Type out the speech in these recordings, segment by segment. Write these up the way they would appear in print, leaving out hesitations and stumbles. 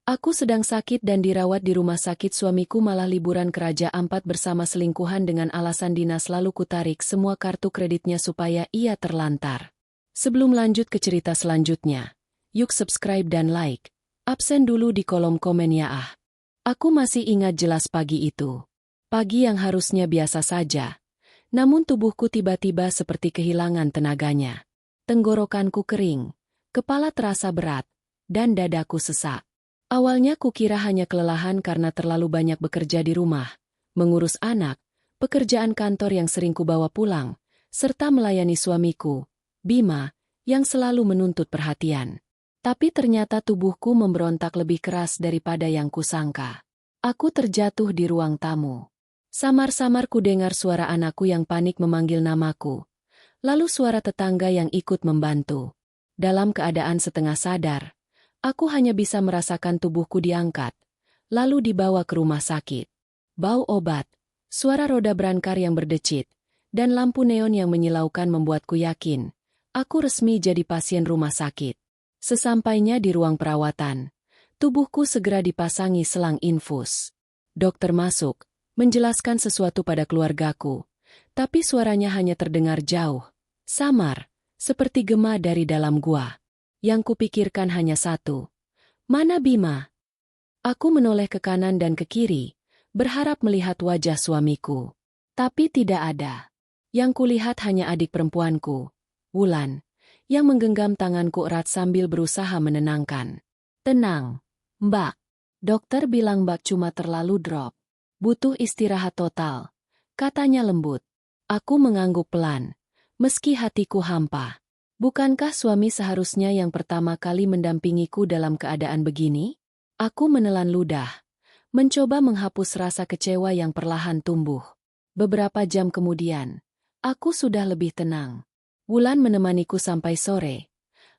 Aku sedang sakit dan dirawat di rumah sakit, suamiku malah liburan ke Raja Ampat bersama selingkuhan dengan alasan dinas, lalu kutarik semua kartu kreditnya supaya ia terlantar. Sebelum lanjut ke cerita selanjutnya, yuk subscribe dan like. Absen dulu di kolom komen ya ah. Aku masih ingat jelas pagi itu. Pagi yang harusnya biasa saja. Namun tubuhku tiba-tiba seperti kehilangan tenaganya. Tenggorokanku kering, kepala terasa berat, dan dadaku sesak. Awalnya kukira hanya kelelahan karena terlalu banyak bekerja di rumah, mengurus anak, pekerjaan kantor yang sering kubawa pulang, serta melayani suamiku, Bima, yang selalu menuntut perhatian. Tapi ternyata tubuhku memberontak lebih keras daripada yang kusangka. Aku terjatuh di ruang tamu. Samar-samar kudengar suara anakku yang panik memanggil namaku, lalu suara tetangga yang ikut membantu. Dalam keadaan setengah sadar, aku hanya bisa merasakan tubuhku diangkat, lalu dibawa ke rumah sakit. Bau obat, suara roda berangkar yang berdecit, dan lampu neon yang menyilaukan membuatku yakin, aku resmi jadi pasien rumah sakit. Sesampainya di ruang perawatan, tubuhku segera dipasangi selang infus. Dokter masuk, menjelaskan sesuatu pada keluargaku, tapi suaranya hanya terdengar jauh, samar, seperti gema dari dalam gua. Yang kupikirkan hanya satu. Mana Bima? Aku menoleh ke kanan dan ke kiri, berharap melihat wajah suamiku. Tapi tidak ada. Yang kulihat hanya adik perempuanku, Wulan, yang menggenggam tanganku erat sambil berusaha menenangkan. Tenang, Mbak. Dokter bilang Mbak cuma terlalu drop. Butuh istirahat total, katanya lembut. Aku mengangguk pelan, meski hatiku hampa. Bukankah suami seharusnya yang pertama kali mendampingiku dalam keadaan begini? Aku menelan ludah, mencoba menghapus rasa kecewa yang perlahan tumbuh. Beberapa jam kemudian, aku sudah lebih tenang. Wulan menemaniku sampai sore,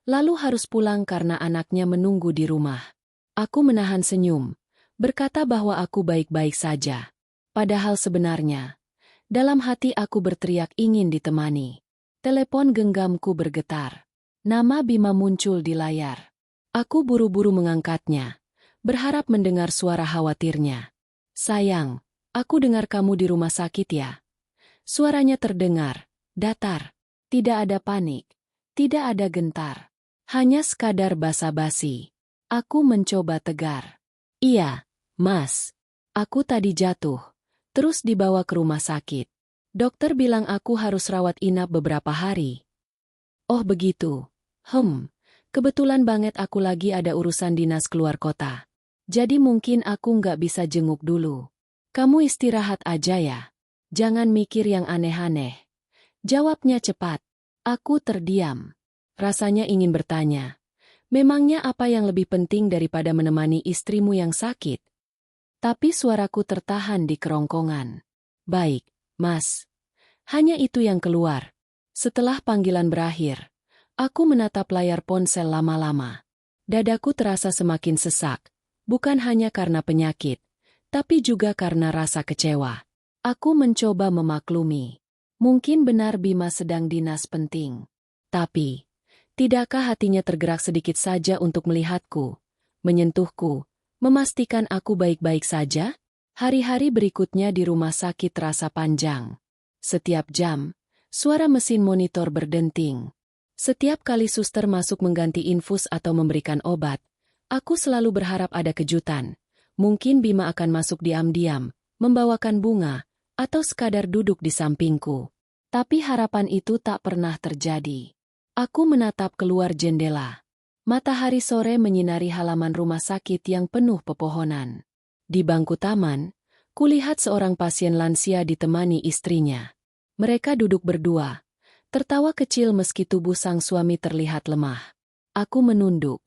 lalu harus pulang karena anaknya menunggu di rumah. Aku menahan senyum, berkata bahwa aku baik-baik saja. Padahal sebenarnya, dalam hati aku berteriak ingin ditemani. Telepon genggamku bergetar. Nama Bima muncul di layar. Aku buru-buru mengangkatnya, berharap mendengar suara khawatirnya. Sayang, aku dengar kamu di rumah sakit ya. Suaranya terdengar, datar. Tidak ada panik, tidak ada gentar. Hanya sekadar basa-basi. Aku mencoba tegar. Iya, Mas. Aku tadi jatuh, terus dibawa ke rumah sakit. Dokter bilang aku harus rawat inap beberapa hari. Oh begitu. Kebetulan banget aku lagi ada urusan dinas keluar kota. Jadi mungkin aku nggak bisa jenguk dulu. Kamu istirahat aja ya. Jangan mikir yang aneh-aneh. Jawabnya cepat. Aku terdiam. Rasanya ingin bertanya. Memangnya apa yang lebih penting daripada menemani istrimu yang sakit? Tapi suaraku tertahan di kerongkongan. Baik. Mas, hanya itu yang keluar. Setelah panggilan berakhir, aku menatap layar ponsel lama-lama. Dadaku terasa semakin sesak, bukan hanya karena penyakit, tapi juga karena rasa kecewa. Aku mencoba memaklumi. Mungkin benar Bima sedang dinas penting. Tapi, tidakkah hatinya tergerak sedikit saja untuk melihatku, menyentuhku, memastikan aku baik-baik saja? Hari-hari berikutnya di rumah sakit terasa panjang. Setiap jam, suara mesin monitor berdenting. Setiap kali suster masuk mengganti infus atau memberikan obat, aku selalu berharap ada kejutan. Mungkin Bima akan masuk diam-diam, membawakan bunga, atau sekadar duduk di sampingku. Tapi harapan itu tak pernah terjadi. Aku menatap keluar jendela. Matahari sore menyinari halaman rumah sakit yang penuh pepohonan. Di bangku taman, kulihat seorang pasien lansia ditemani istrinya. Mereka duduk berdua, tertawa kecil meski tubuh sang suami terlihat lemah. Aku menunduk.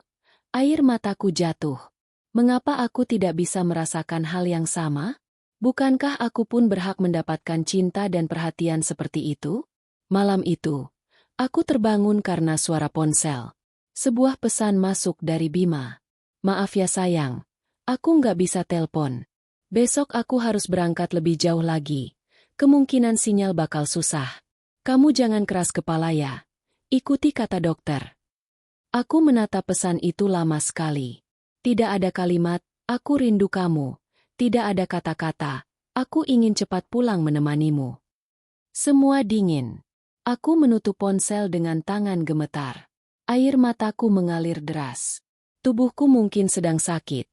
Air mataku jatuh. Mengapa aku tidak bisa merasakan hal yang sama? Bukankah aku pun berhak mendapatkan cinta dan perhatian seperti itu? Malam itu, aku terbangun karena suara ponsel. Sebuah pesan masuk dari Bima. Maaf ya sayang. Aku nggak bisa telpon. Besok aku harus berangkat lebih jauh lagi. Kemungkinan sinyal bakal susah. Kamu jangan keras kepala ya. Ikuti kata dokter. Aku menatap pesan itu lama sekali. Tidak ada kalimat, aku rindu kamu. Tidak ada kata-kata, aku ingin cepat pulang menemanimu. Semua dingin. Aku menutup ponsel dengan tangan gemetar. Air mataku mengalir deras. Tubuhku mungkin sedang sakit,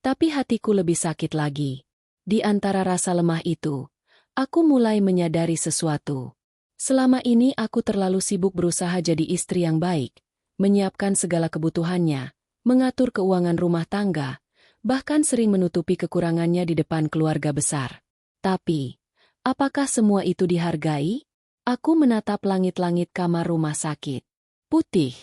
tapi hatiku lebih sakit lagi. Di antara rasa lemah itu, aku mulai menyadari sesuatu. Selama ini aku terlalu sibuk berusaha jadi istri yang baik, menyiapkan segala kebutuhannya, mengatur keuangan rumah tangga, bahkan sering menutupi kekurangannya di depan keluarga besar. Tapi, apakah semua itu dihargai? Aku menatap langit-langit kamar rumah sakit. Putih,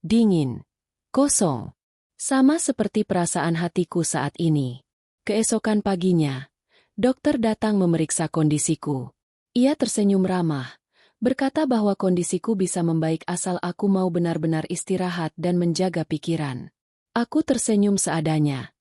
dingin, kosong. Sama seperti perasaan hatiku saat ini. Keesokan paginya, dokter datang memeriksa kondisiku. Ia tersenyum ramah, berkata bahwa kondisiku bisa membaik asal aku mau benar-benar istirahat dan menjaga pikiran. Aku tersenyum seadanya.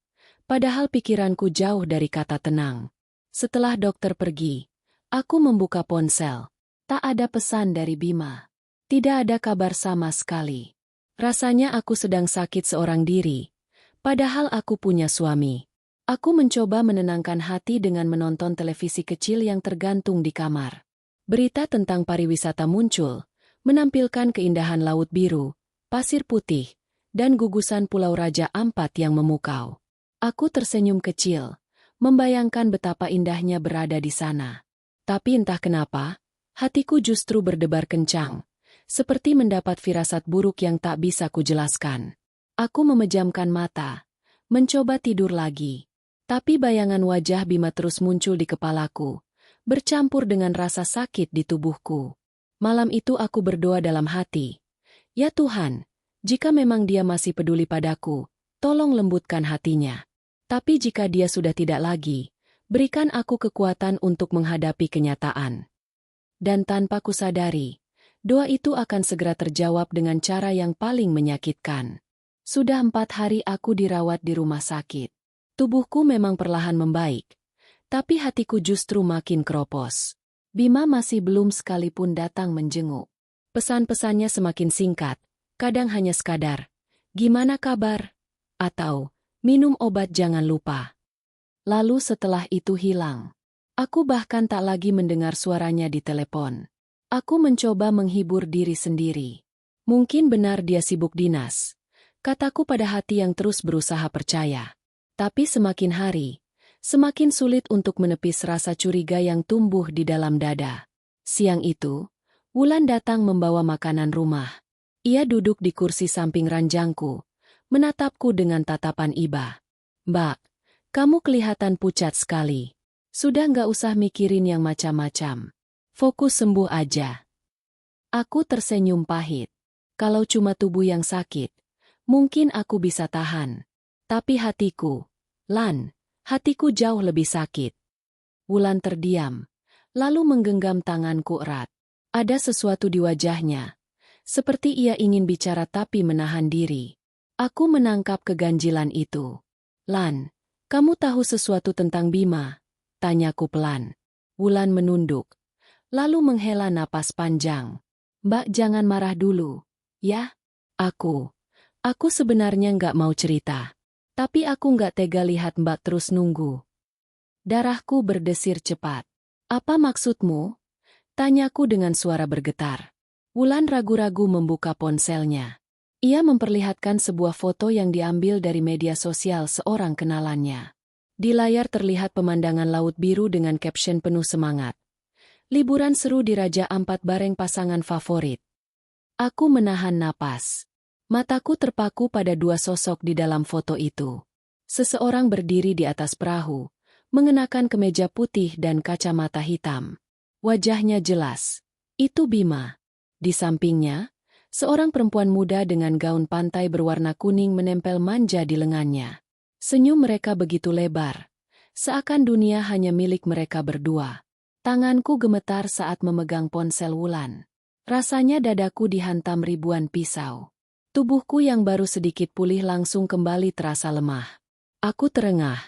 Padahal pikiranku jauh dari kata tenang. Setelah dokter pergi, aku membuka ponsel. Tak ada pesan dari Bima. Tidak ada kabar sama sekali. Rasanya aku sedang sakit seorang diri. Padahal aku punya suami. Aku mencoba menenangkan hati dengan menonton televisi kecil yang tergantung di kamar. Berita tentang pariwisata muncul, menampilkan keindahan laut biru, pasir putih, dan gugusan Pulau Raja Ampat yang memukau. Aku tersenyum kecil, membayangkan betapa indahnya berada di sana. Tapi entah kenapa, hatiku justru berdebar kencang, seperti mendapat firasat buruk yang tak bisa kujelaskan. Aku memejamkan mata, mencoba tidur lagi. Tapi bayangan wajah Bima terus muncul di kepalaku, bercampur dengan rasa sakit di tubuhku. Malam itu aku berdoa dalam hati. Ya Tuhan, jika memang dia masih peduli padaku, tolong lembutkan hatinya. Tapi jika dia sudah tidak lagi, berikan aku kekuatan untuk menghadapi kenyataan. Dan tanpa kusadari, doa itu akan segera terjawab dengan cara yang paling menyakitkan. Sudah 4 hari aku dirawat di rumah sakit. Tubuhku memang perlahan membaik, tapi hatiku justru makin keropos. Bima masih belum sekalipun datang menjenguk. Pesan-pesannya semakin singkat, kadang hanya sekadar, "Gimana kabar?" atau "Minum obat jangan lupa." Lalu setelah itu hilang. Aku bahkan tak lagi mendengar suaranya di telepon. Aku mencoba menghibur diri sendiri. Mungkin benar dia sibuk dinas, kataku pada hati yang terus berusaha percaya. Tapi semakin hari, semakin sulit untuk menepis rasa curiga yang tumbuh di dalam dada. Siang itu, Wulan datang membawa makanan rumah. Ia duduk di kursi samping ranjangku, menatapku dengan tatapan iba. "Mbak, kamu kelihatan pucat sekali. Sudah nggak usah mikirin yang macam-macam. Fokus sembuh aja." Aku tersenyum pahit. Kalau cuma tubuh yang sakit, mungkin aku bisa tahan. Tapi hatiku, Lan, hatiku jauh lebih sakit. Wulan terdiam, lalu menggenggam tanganku erat. Ada sesuatu di wajahnya, seperti ia ingin bicara tapi menahan diri. Aku menangkap keganjilan itu. "Lan, kamu tahu sesuatu tentang Bima?" tanyaku pelan. Wulan menunduk, lalu menghela napas panjang. "Mbak jangan marah dulu, ya? Aku sebenarnya nggak mau cerita. Tapi aku nggak tega lihat Mbak terus nunggu." Darahku berdesir cepat. "Apa maksudmu?" tanyaku dengan suara bergetar. Wulan ragu-ragu membuka ponselnya. Ia memperlihatkan sebuah foto yang diambil dari media sosial seorang kenalannya. Di layar terlihat pemandangan laut biru dengan caption penuh semangat. "Liburan seru di Raja Ampat bareng pasangan favorit." Aku menahan napas. Mataku terpaku pada dua sosok di dalam foto itu. Seseorang berdiri di atas perahu, mengenakan kemeja putih dan kacamata hitam. Wajahnya jelas. Itu Bima. Di sampingnya, seorang perempuan muda dengan gaun pantai berwarna kuning menempel manja di lengannya. Senyum mereka begitu lebar, seakan dunia hanya milik mereka berdua. Tanganku gemetar saat memegang ponsel Wulan. Rasanya dadaku dihantam ribuan pisau. Tubuhku yang baru sedikit pulih langsung kembali terasa lemah. Aku terengah.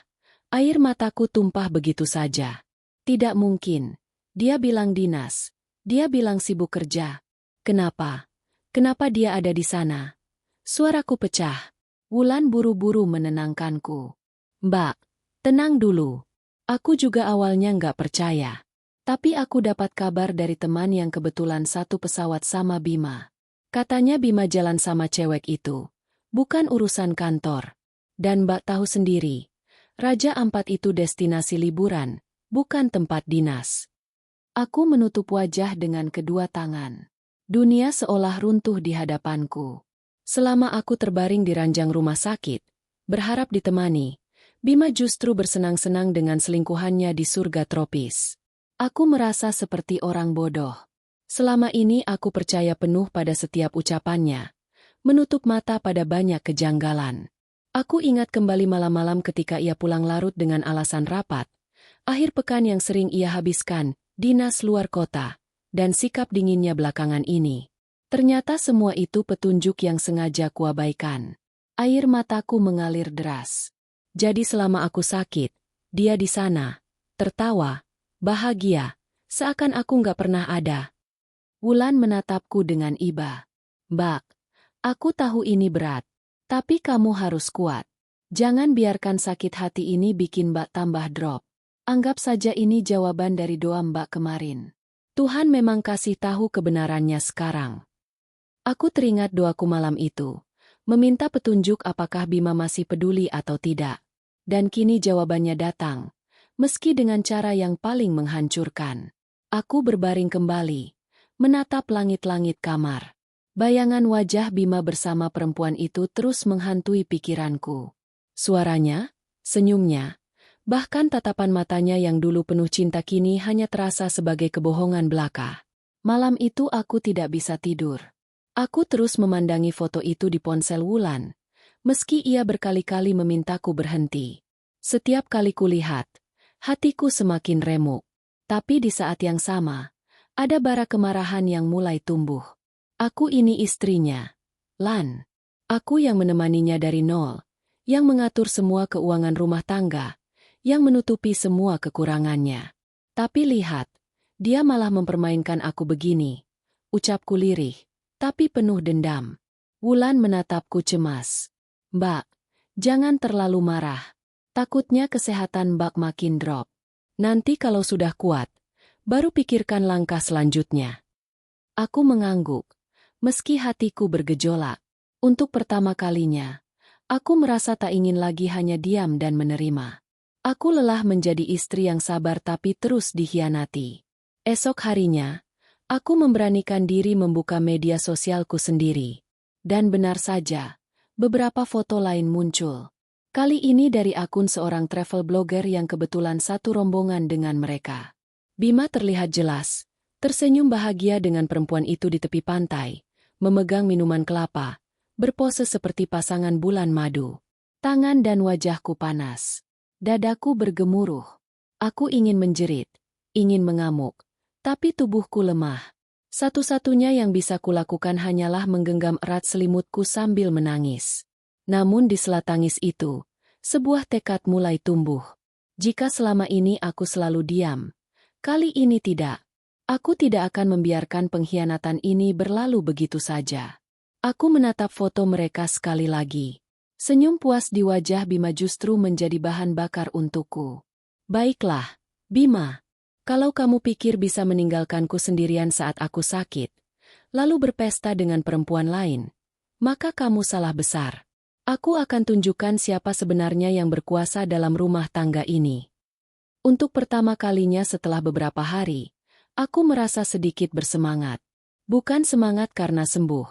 Air mataku tumpah begitu saja. Tidak mungkin. Dia bilang dinas. Dia bilang sibuk kerja. Kenapa? Kenapa dia ada di sana? Suaraku pecah. Wulan buru-buru menenangkanku. Mbak, tenang dulu. Aku juga awalnya nggak percaya. Tapi aku dapat kabar dari teman yang kebetulan satu pesawat sama Bima. Katanya Bima jalan sama cewek itu. Bukan urusan kantor. Dan Mbak tahu sendiri, Raja Ampat itu destinasi liburan, bukan tempat dinas. Aku menutup wajah dengan kedua tangan. Dunia seolah runtuh di hadapanku. Selama aku terbaring di ranjang rumah sakit, berharap ditemani, Bima justru bersenang-senang dengan selingkuhannya di surga tropis. Aku merasa seperti orang bodoh. Selama ini aku percaya penuh pada setiap ucapannya, menutup mata pada banyak kejanggalan. Aku ingat kembali malam-malam ketika ia pulang larut dengan alasan rapat, akhir pekan yang sering ia habiskan, dinas luar kota, dan sikap dinginnya belakangan ini. Ternyata semua itu petunjuk yang sengaja kuabaikan. Air mataku mengalir deras. Jadi selama aku sakit, dia di sana, tertawa, bahagia, seakan aku nggak pernah ada. Wulan menatapku dengan iba. Mbak, aku tahu ini berat, tapi kamu harus kuat. Jangan biarkan sakit hati ini bikin Mbak tambah drop. Anggap saja ini jawaban dari doa Mbak kemarin. Tuhan memang kasih tahu kebenarannya sekarang. Aku teringat doaku malam itu, meminta petunjuk apakah Bima masih peduli atau tidak. Dan kini jawabannya datang, meski dengan cara yang paling menghancurkan. Aku berbaring kembali, menatap langit-langit kamar. Bayangan wajah Bima bersama perempuan itu terus menghantui pikiranku. Suaranya, senyumnya, bahkan tatapan matanya yang dulu penuh cinta kini hanya terasa sebagai kebohongan belaka. Malam itu aku tidak bisa tidur. Aku terus memandangi foto itu di ponsel Wulan, meski ia berkali-kali memintaku berhenti. Setiap kali kulihat, hatiku semakin remuk. Tapi di saat yang sama, ada bara kemarahan yang mulai tumbuh. Aku ini istrinya, Lan. Aku yang menemaninya dari nol, yang mengatur semua keuangan rumah tangga, yang menutupi semua kekurangannya. Tapi lihat, dia malah mempermainkan aku begini. Ucapku lirih, tapi penuh dendam. Wulan menatapku cemas. Mbak, jangan terlalu marah. Takutnya kesehatan Mbak makin drop. Nanti kalau sudah kuat, baru pikirkan langkah selanjutnya. Aku mengangguk, meski hatiku bergejolak. Untuk pertama kalinya, aku merasa tak ingin lagi hanya diam dan menerima. Aku lelah menjadi istri yang sabar tapi terus dikhianati. Esok harinya, aku memberanikan diri membuka media sosialku sendiri. Dan benar saja, beberapa foto lain muncul. Kali ini dari akun seorang travel blogger yang kebetulan satu rombongan dengan mereka. Bima terlihat jelas, tersenyum bahagia dengan perempuan itu di tepi pantai, memegang minuman kelapa, berpose seperti pasangan bulan madu. Tangan dan wajahku panas. Dadaku bergemuruh. Aku ingin menjerit, ingin mengamuk. Tapi tubuhku lemah. Satu-satunya yang bisa kulakukan hanyalah menggenggam erat selimutku sambil menangis. Namun di sela tangis itu, sebuah tekad mulai tumbuh. Jika selama ini aku selalu diam, kali ini tidak. Aku tidak akan membiarkan pengkhianatan ini berlalu begitu saja. Aku menatap foto mereka sekali lagi. Senyum puas di wajah Bima justru menjadi bahan bakar untukku. Baiklah, Bima. Kalau kamu pikir bisa meninggalkanku sendirian saat aku sakit, lalu berpesta dengan perempuan lain, maka kamu salah besar. Aku akan tunjukkan siapa sebenarnya yang berkuasa dalam rumah tangga ini. Untuk pertama kalinya setelah beberapa hari, aku merasa sedikit bersemangat. Bukan semangat karena sembuh,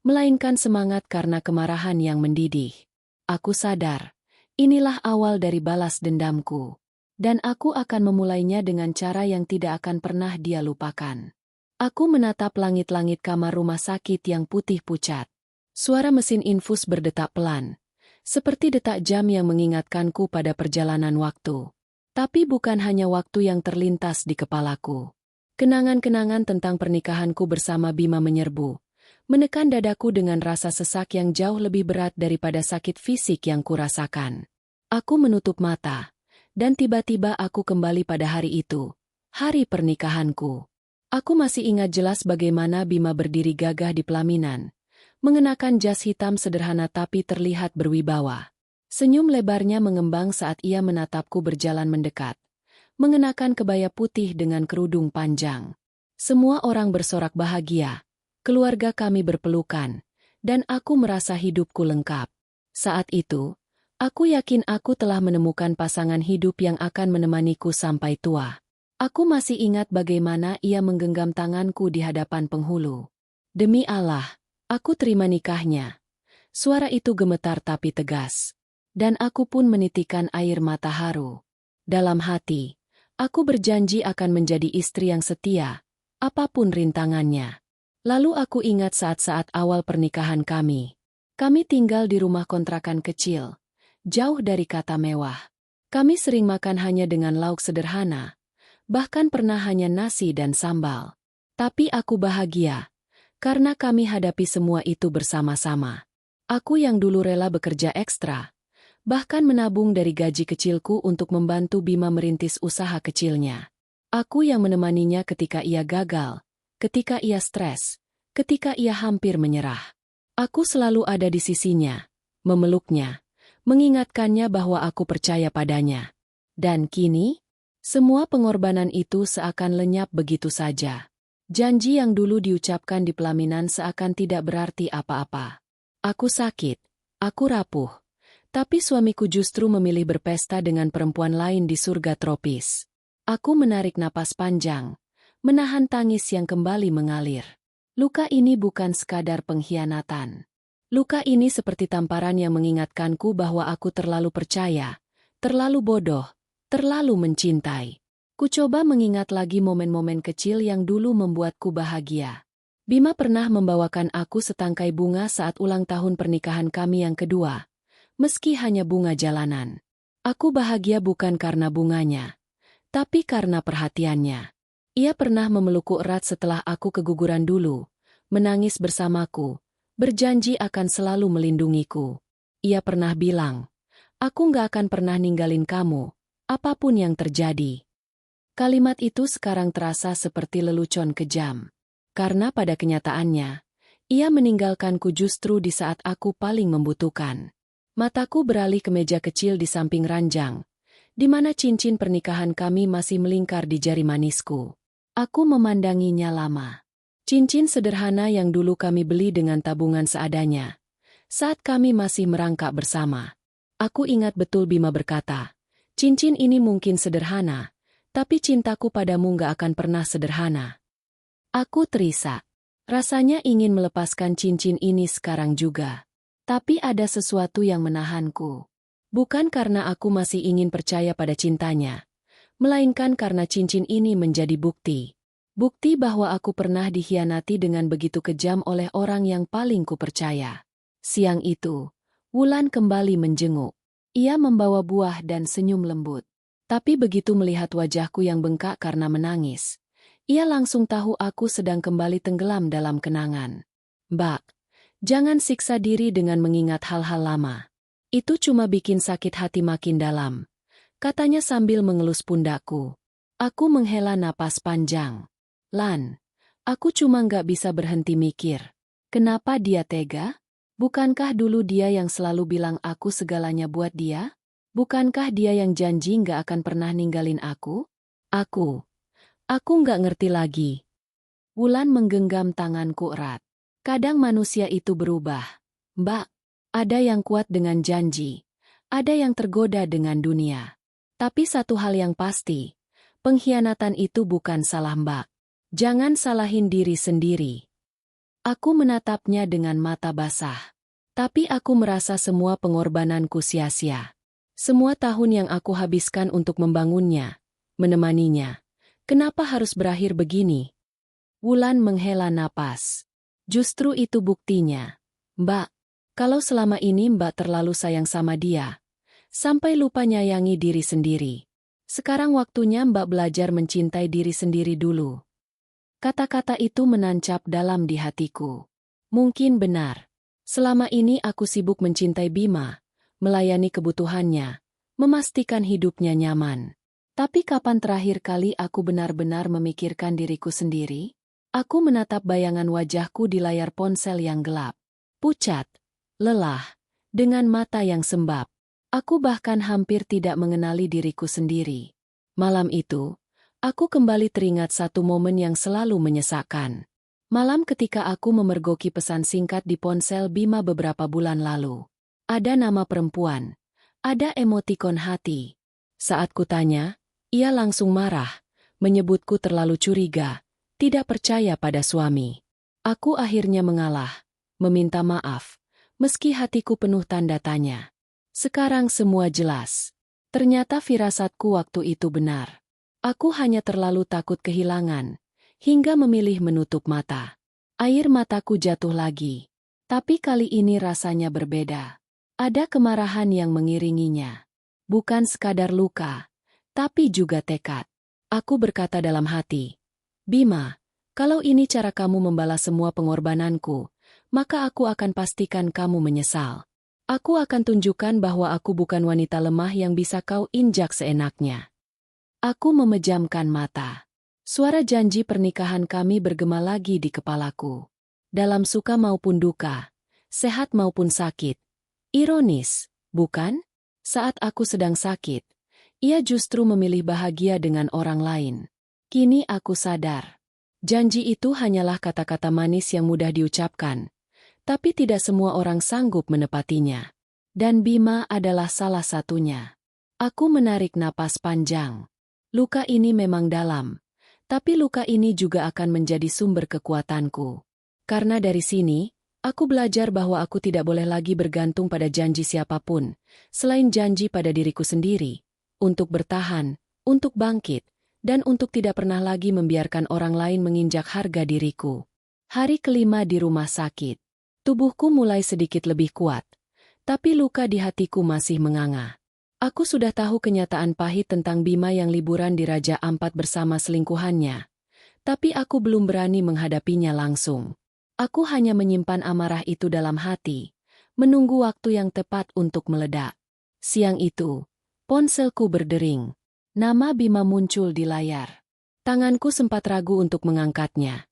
melainkan semangat karena kemarahan yang mendidih. Aku sadar, inilah awal dari balas dendamku. Dan aku akan memulainya dengan cara yang tidak akan pernah dia lupakan. Aku menatap langit-langit kamar rumah sakit yang putih pucat. Suara mesin infus berdetak pelan, seperti detak jam yang mengingatkanku pada perjalanan waktu. Tapi bukan hanya waktu yang terlintas di kepalaku. Kenangan-kenangan tentang pernikahanku bersama Bima menyerbu, menekan dadaku dengan rasa sesak yang jauh lebih berat daripada sakit fisik yang kurasakan. Aku menutup mata. Dan tiba-tiba aku kembali pada hari itu, hari pernikahanku. Aku masih ingat jelas bagaimana Bima berdiri gagah di pelaminan, mengenakan jas hitam sederhana tapi terlihat berwibawa. Senyum lebarnya mengembang saat ia menatapku berjalan mendekat, mengenakan kebaya putih dengan kerudung panjang. Semua orang bersorak bahagia, keluarga kami berpelukan, dan aku merasa hidupku lengkap. Saat itu, aku yakin aku telah menemukan pasangan hidup yang akan menemaniku sampai tua. Aku masih ingat bagaimana ia menggenggam tanganku di hadapan penghulu. Demi Allah, aku terima nikahnya. Suara itu gemetar tapi tegas. Dan aku pun menitikkan air mata haru. Dalam hati, aku berjanji akan menjadi istri yang setia, apapun rintangannya. Lalu aku ingat saat-saat awal pernikahan kami. Kami tinggal di rumah kontrakan kecil, jauh dari kata mewah. Kami sering makan hanya dengan lauk sederhana, bahkan pernah hanya nasi dan sambal. Tapi aku bahagia, karena kami hadapi semua itu bersama-sama. Aku yang dulu rela bekerja ekstra, bahkan menabung dari gaji kecilku untuk membantu Bima merintis usaha kecilnya. Aku yang menemaninya ketika ia gagal, ketika ia stres, ketika ia hampir menyerah. Aku selalu ada di sisinya, memeluknya, mengingatkannya bahwa aku percaya padanya. Dan kini, semua pengorbanan itu seakan lenyap begitu saja. Janji yang dulu diucapkan di pelaminan seakan tidak berarti apa-apa. Aku sakit, aku rapuh, tapi suamiku justru memilih berpesta dengan perempuan lain di surga tropis. Aku menarik napas panjang, menahan tangis yang kembali mengalir. Luka ini bukan sekadar pengkhianatan. Luka ini seperti tamparan yang mengingatkanku bahwa aku terlalu percaya, terlalu bodoh, terlalu mencintai. Ku coba mengingat lagi momen-momen kecil yang dulu membuatku bahagia. Bima pernah membawakan aku setangkai bunga saat ulang tahun pernikahan kami yang kedua, meski hanya bunga jalanan. Aku bahagia bukan karena bunganya, tapi karena perhatiannya. Ia pernah memelukku erat setelah aku keguguran dulu, menangis bersamaku, berjanji akan selalu melindungiku. Ia pernah bilang, aku nggak akan pernah ninggalin kamu, apapun yang terjadi. Kalimat itu sekarang terasa seperti lelucon kejam. Karena pada kenyataannya, ia meninggalkanku justru di saat aku paling membutuhkan. Mataku beralih ke meja kecil di samping ranjang, di mana cincin pernikahan kami masih melingkar di jari manisku. Aku memandanginya lama. Cincin sederhana yang dulu kami beli dengan tabungan seadanya, saat kami masih merangkak bersama. Aku ingat betul Bima berkata, cincin ini mungkin sederhana, tapi cintaku padamu gak akan pernah sederhana. Aku terisak. Rasanya ingin melepaskan cincin ini sekarang juga. Tapi ada sesuatu yang menahanku. Bukan karena aku masih ingin percaya pada cintanya, melainkan karena cincin ini menjadi bukti. Bukti bahwa aku pernah dikhianati dengan begitu kejam oleh orang yang paling kupercaya. Siang itu, Wulan kembali menjenguk. Ia membawa buah dan senyum lembut. Tapi begitu melihat wajahku yang bengkak karena menangis, ia langsung tahu aku sedang kembali tenggelam dalam kenangan. Mbak, jangan siksa diri dengan mengingat hal-hal lama. Itu cuma bikin sakit hati makin dalam, katanya sambil mengelus pundakku. Aku menghela napas panjang. Lan, aku cuma nggak bisa berhenti mikir. Kenapa dia tega? Bukankah dulu dia yang selalu bilang aku segalanya buat dia? Bukankah dia yang janji nggak akan pernah ninggalin aku? Aku nggak ngerti lagi. Wulan menggenggam tanganku erat. Kadang manusia itu berubah. Mbak, ada yang kuat dengan janji, ada yang tergoda dengan dunia. Tapi satu hal yang pasti, pengkhianatan itu bukan salah Mbak. Jangan salahin diri sendiri. Aku menatapnya dengan mata basah. Tapi aku merasa semua pengorbananku sia-sia. Semua tahun yang aku habiskan untuk membangunnya, menemaninya. Kenapa harus berakhir begini? Wulan menghela napas. Justru itu buktinya. Mbak, kalau selama ini Mbak terlalu sayang sama dia, sampai lupa nyayangi diri sendiri. Sekarang waktunya Mbak belajar mencintai diri sendiri dulu. Kata-kata itu menancap dalam di hatiku. Mungkin benar. Selama ini aku sibuk mencintai Bima, melayani kebutuhannya, memastikan hidupnya nyaman. Tapi kapan terakhir kali aku benar-benar memikirkan diriku sendiri? Aku menatap bayangan wajahku di layar ponsel yang gelap. pucat, lelah, dengan mata yang sembab. Aku bahkan hampir tidak mengenali diriku sendiri. Malam itu, aku kembali teringat satu momen yang selalu menyesakkan. Malam ketika aku memergoki pesan singkat di ponsel Bima beberapa bulan lalu. Ada nama perempuan. Ada emotikon hati. Saat kutanya, ia langsung marah, menyebutku terlalu curiga, tidak percaya pada suami. Aku akhirnya mengalah, meminta maaf, meski hatiku penuh tanda tanya. Sekarang semua jelas. Ternyata firasatku waktu itu benar. Aku hanya terlalu takut kehilangan, hingga memilih menutup mata. Air mataku jatuh lagi. Tapi kali ini rasanya berbeda. Ada kemarahan yang mengiringinya. Bukan sekadar luka, tapi juga tekad. Aku berkata dalam hati, Bima, kalau ini cara kamu membalas semua pengorbananku, maka aku akan pastikan kamu menyesal. Aku akan tunjukkan bahwa aku bukan wanita lemah yang bisa kau injak seenaknya. Aku memejamkan mata. Suara janji pernikahan kami bergema lagi di kepalaku. Dalam suka maupun duka, sehat maupun sakit. Ironis, bukan? Saat aku sedang sakit, ia justru memilih bahagia dengan orang lain. Kini aku sadar. Janji itu hanyalah kata-kata manis yang mudah diucapkan. Tapi tidak semua orang sanggup menepatinya. Dan Bima adalah salah satunya. Aku menarik napas panjang. Luka ini memang dalam. Tapi luka ini juga akan menjadi sumber kekuatanku. Karena dari sini, aku belajar bahwa aku tidak boleh lagi bergantung pada janji siapapun, selain janji pada diriku sendiri, untuk bertahan, untuk bangkit, dan untuk tidak pernah lagi membiarkan orang lain menginjak harga diriku. Hari kelima di rumah sakit. Tubuhku mulai sedikit lebih kuat, tapi luka di hatiku masih menganga. Aku sudah tahu kenyataan pahit tentang Bima yang liburan di Raja Ampat bersama selingkuhannya, tapi aku belum berani menghadapinya langsung. Aku hanya menyimpan amarah itu dalam hati, menunggu waktu yang tepat untuk meledak. Siang itu, ponselku berdering. Nama Bima muncul di layar. Tanganku sempat ragu untuk mengangkatnya,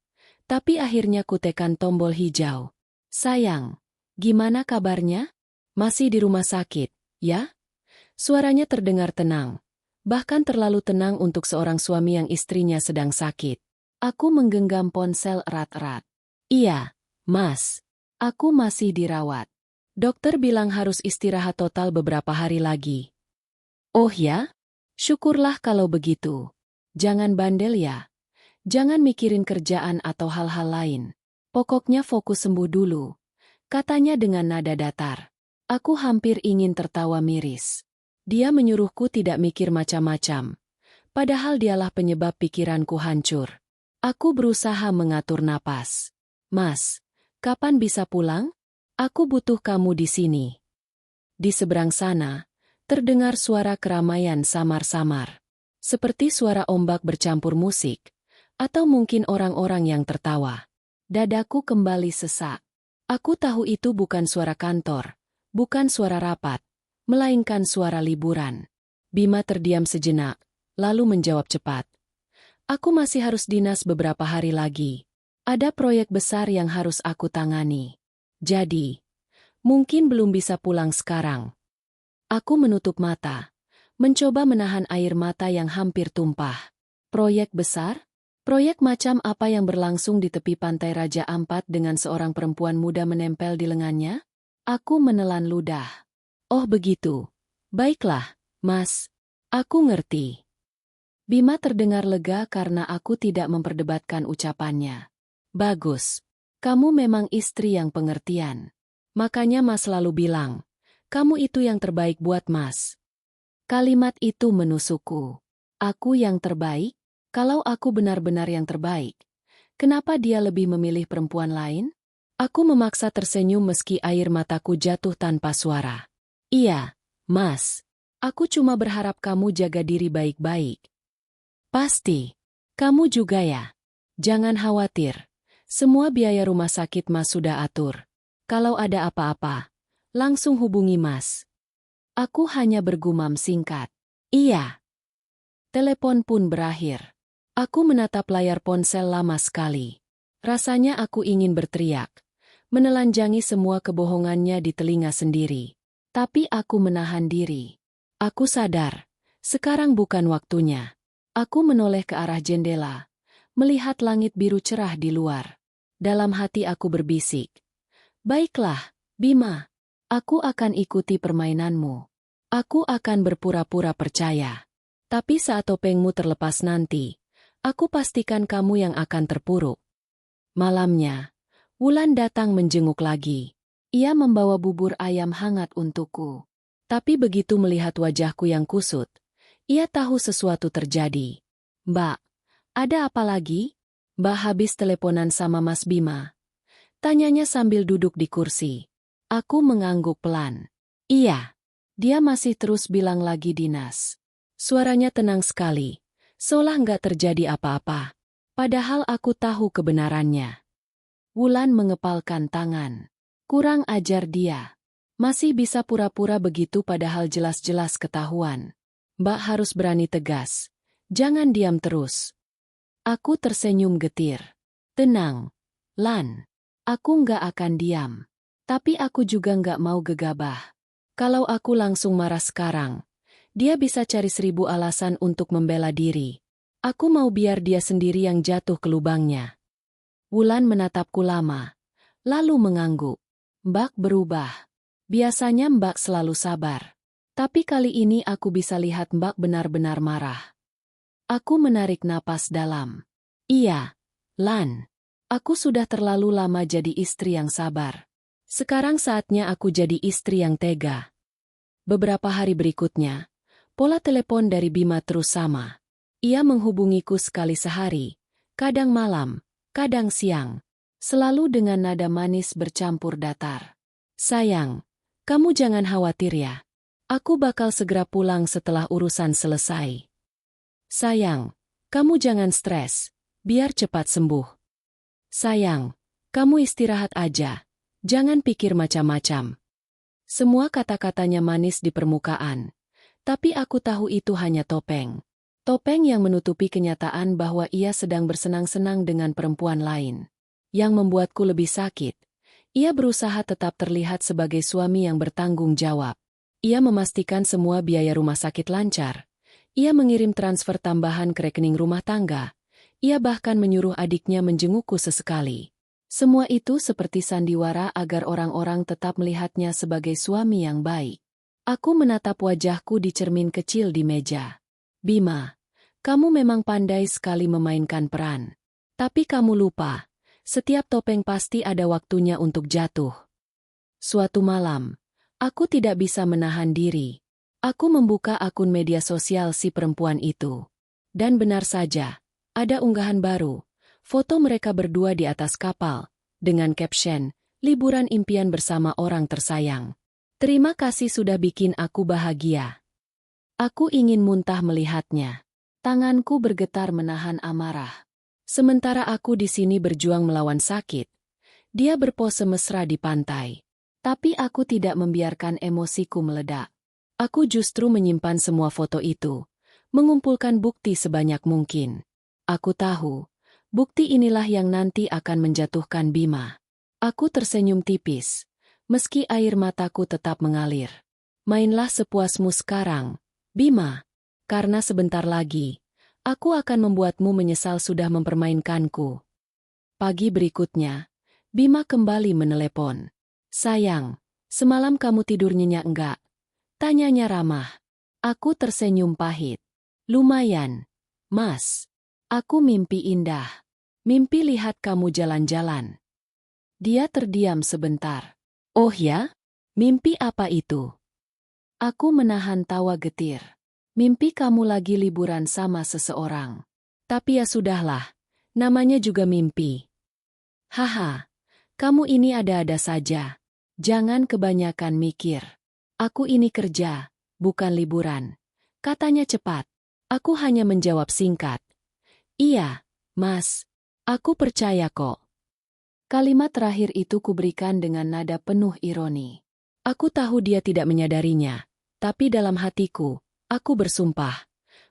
tapi akhirnya kutekan tombol hijau. Sayang, gimana kabarnya? Masih di rumah sakit, ya? Suaranya terdengar tenang, bahkan terlalu tenang untuk seorang suami yang istrinya sedang sakit. Aku menggenggam ponsel erat-erat. Iya, Mas. Aku masih dirawat. Dokter bilang harus istirahat total beberapa hari lagi. Oh ya? Syukurlah kalau begitu. Jangan bandel ya. Jangan mikirin kerjaan atau hal-hal lain. Pokoknya fokus sembuh dulu. Katanya dengan nada datar. Aku hampir ingin tertawa miris. Dia menyuruhku tidak mikir macam-macam. Padahal dialah penyebab pikiranku hancur. Aku berusaha mengatur napas. Mas, kapan bisa pulang? Aku butuh kamu di sini. Di seberang sana, terdengar suara keramaian samar-samar. Seperti suara ombak bercampur musik. Atau mungkin orang-orang yang tertawa. Dadaku kembali sesak. Aku tahu itu bukan suara kantor, bukan suara rapat, melainkan suara liburan. Bima terdiam sejenak, lalu menjawab cepat. Aku masih harus dinas beberapa hari lagi. Ada proyek besar yang harus aku tangani. Jadi, mungkin belum bisa pulang sekarang. Aku menutup mata, mencoba menahan air mata yang hampir tumpah. Proyek besar? Proyek macam apa yang berlangsung di tepi pantai Raja Ampat dengan seorang perempuan muda menempel di lengannya? Aku menelan ludah. Oh begitu. Baiklah, Mas. Aku ngerti. Bima terdengar lega karena aku tidak memperdebatkan ucapannya. Bagus. Kamu memang istri yang pengertian. Makanya Mas selalu bilang, kamu itu yang terbaik buat Mas. Kalimat itu menusukku. Aku yang terbaik? Kalau aku benar-benar yang terbaik, kenapa dia lebih memilih perempuan lain? Aku memaksa tersenyum meski air mataku jatuh tanpa suara. Iya, Mas. Aku cuma berharap kamu jaga diri baik-baik. Pasti. Kamu juga ya. Jangan khawatir. Semua biaya rumah sakit Mas sudah atur. Kalau ada apa-apa, langsung hubungi Mas. Aku hanya bergumam singkat. Iya. Telepon pun berakhir. Aku menatap layar ponsel lama sekali. Rasanya aku ingin berteriak. menelanjangi semua kebohongannya di telinga sendiri. Tapi aku menahan diri. Aku sadar, sekarang bukan waktunya. Aku menoleh ke arah jendela, melihat langit biru cerah di luar. Dalam hati aku berbisik, "Baiklah, Bima, aku akan ikuti permainanmu. Aku akan berpura-pura percaya. Tapi saat topengmu terlepas nanti, aku pastikan kamu yang akan terpuruk." Malamnya, Wulan datang menjenguk lagi. Ia membawa bubur ayam hangat untukku. Tapi begitu melihat wajahku yang kusut, ia tahu sesuatu terjadi. "Mbak, ada apa lagi?" "Mbak habis teleponan sama Mas Bima?" tanyanya sambil duduk di kursi. Aku mengangguk pelan. "Iya." Dia masih terus bilang lagi dinas. Suaranya tenang sekali, seolah nggak terjadi apa-apa. Padahal aku tahu kebenarannya. Wulan mengepalkan tangan. Kurang ajar dia. Masih bisa pura-pura begitu padahal jelas-jelas ketahuan. "Mbak harus berani tegas. Jangan diam terus." Aku tersenyum getir. "Tenang, Lan. Aku nggak akan diam. Tapi aku juga nggak mau gegabah. Kalau aku langsung marah sekarang, dia bisa cari 1000 alasan untuk membela diri. Aku mau biar dia sendiri yang jatuh ke lubangnya." Wulan menatapku lama, lalu mengangguk. "Mbak berubah. Biasanya Mbak selalu sabar. Tapi kali ini aku bisa lihat Mbak benar-benar marah." Aku menarik napas dalam. "Iya, Lan. Aku sudah terlalu lama jadi istri yang sabar. Sekarang saatnya aku jadi istri yang tega." Beberapa hari berikutnya, pola telepon dari Bima terus sama. Ia menghubungiku sekali sehari, kadang malam, kadang siang, selalu dengan nada manis bercampur datar. "Sayang, kamu jangan khawatir ya. Aku bakal segera pulang setelah urusan selesai. Sayang, kamu jangan stres, biar cepat sembuh. Sayang, kamu istirahat aja, jangan pikir macam-macam." Semua kata-katanya manis di permukaan, tapi aku tahu itu hanya topeng. Topeng yang menutupi kenyataan bahwa ia sedang bersenang-senang dengan perempuan lain. Yang membuatku lebih sakit, ia berusaha tetap terlihat sebagai suami yang bertanggung jawab. Ia memastikan semua biaya rumah sakit lancar. Ia mengirim transfer tambahan ke rekening rumah tangga. Ia bahkan menyuruh adiknya menjengukku sesekali. Semua itu seperti sandiwara agar orang-orang tetap melihatnya sebagai suami yang baik. Aku menatap wajahku di cermin kecil di meja. "Bima, kamu memang pandai sekali memainkan peran. Tapi kamu lupa, setiap topeng pasti ada waktunya untuk jatuh." Suatu malam, aku tidak bisa menahan diri. Aku membuka akun media sosial si perempuan itu. Dan benar saja, ada unggahan baru, foto mereka berdua di atas kapal, dengan caption, "Liburan impian bersama orang tersayang." Terima kasih sudah bikin aku bahagia. Aku ingin muntah melihatnya. Tanganku bergetar menahan amarah. Sementara aku di sini berjuang melawan sakit, dia berpose mesra di pantai. Tapi aku tidak membiarkan emosiku meledak. Aku justru menyimpan semua foto itu, mengumpulkan bukti sebanyak mungkin. Aku tahu, bukti inilah yang nanti akan menjatuhkan Bima. Aku tersenyum tipis, meski air mataku tetap mengalir. Mainlah sepuasmu sekarang, Bima, karena sebentar lagi, aku akan membuatmu menyesal sudah mempermainkanku. Pagi berikutnya, Bima kembali menelepon. "Sayang, semalam kamu tidur nyenyak enggak?" tanyanya ramah. Aku tersenyum pahit. "Lumayan, Mas. Aku mimpi indah. Mimpi lihat kamu jalan-jalan." Dia terdiam sebentar. "Oh ya? Mimpi apa itu?" Aku menahan tawa getir. "Mimpi kamu lagi liburan sama seseorang. Tapi ya sudahlah, namanya juga mimpi." "Haha, kamu ini ada-ada saja. Jangan kebanyakan mikir. Aku ini kerja, bukan liburan," katanya cepat. Aku hanya menjawab singkat. "Iya, Mas. Aku percaya kok." Kalimat terakhir itu kuberikan dengan nada penuh ironi. Aku tahu dia tidak menyadarinya, tapi dalam hatiku, aku bersumpah.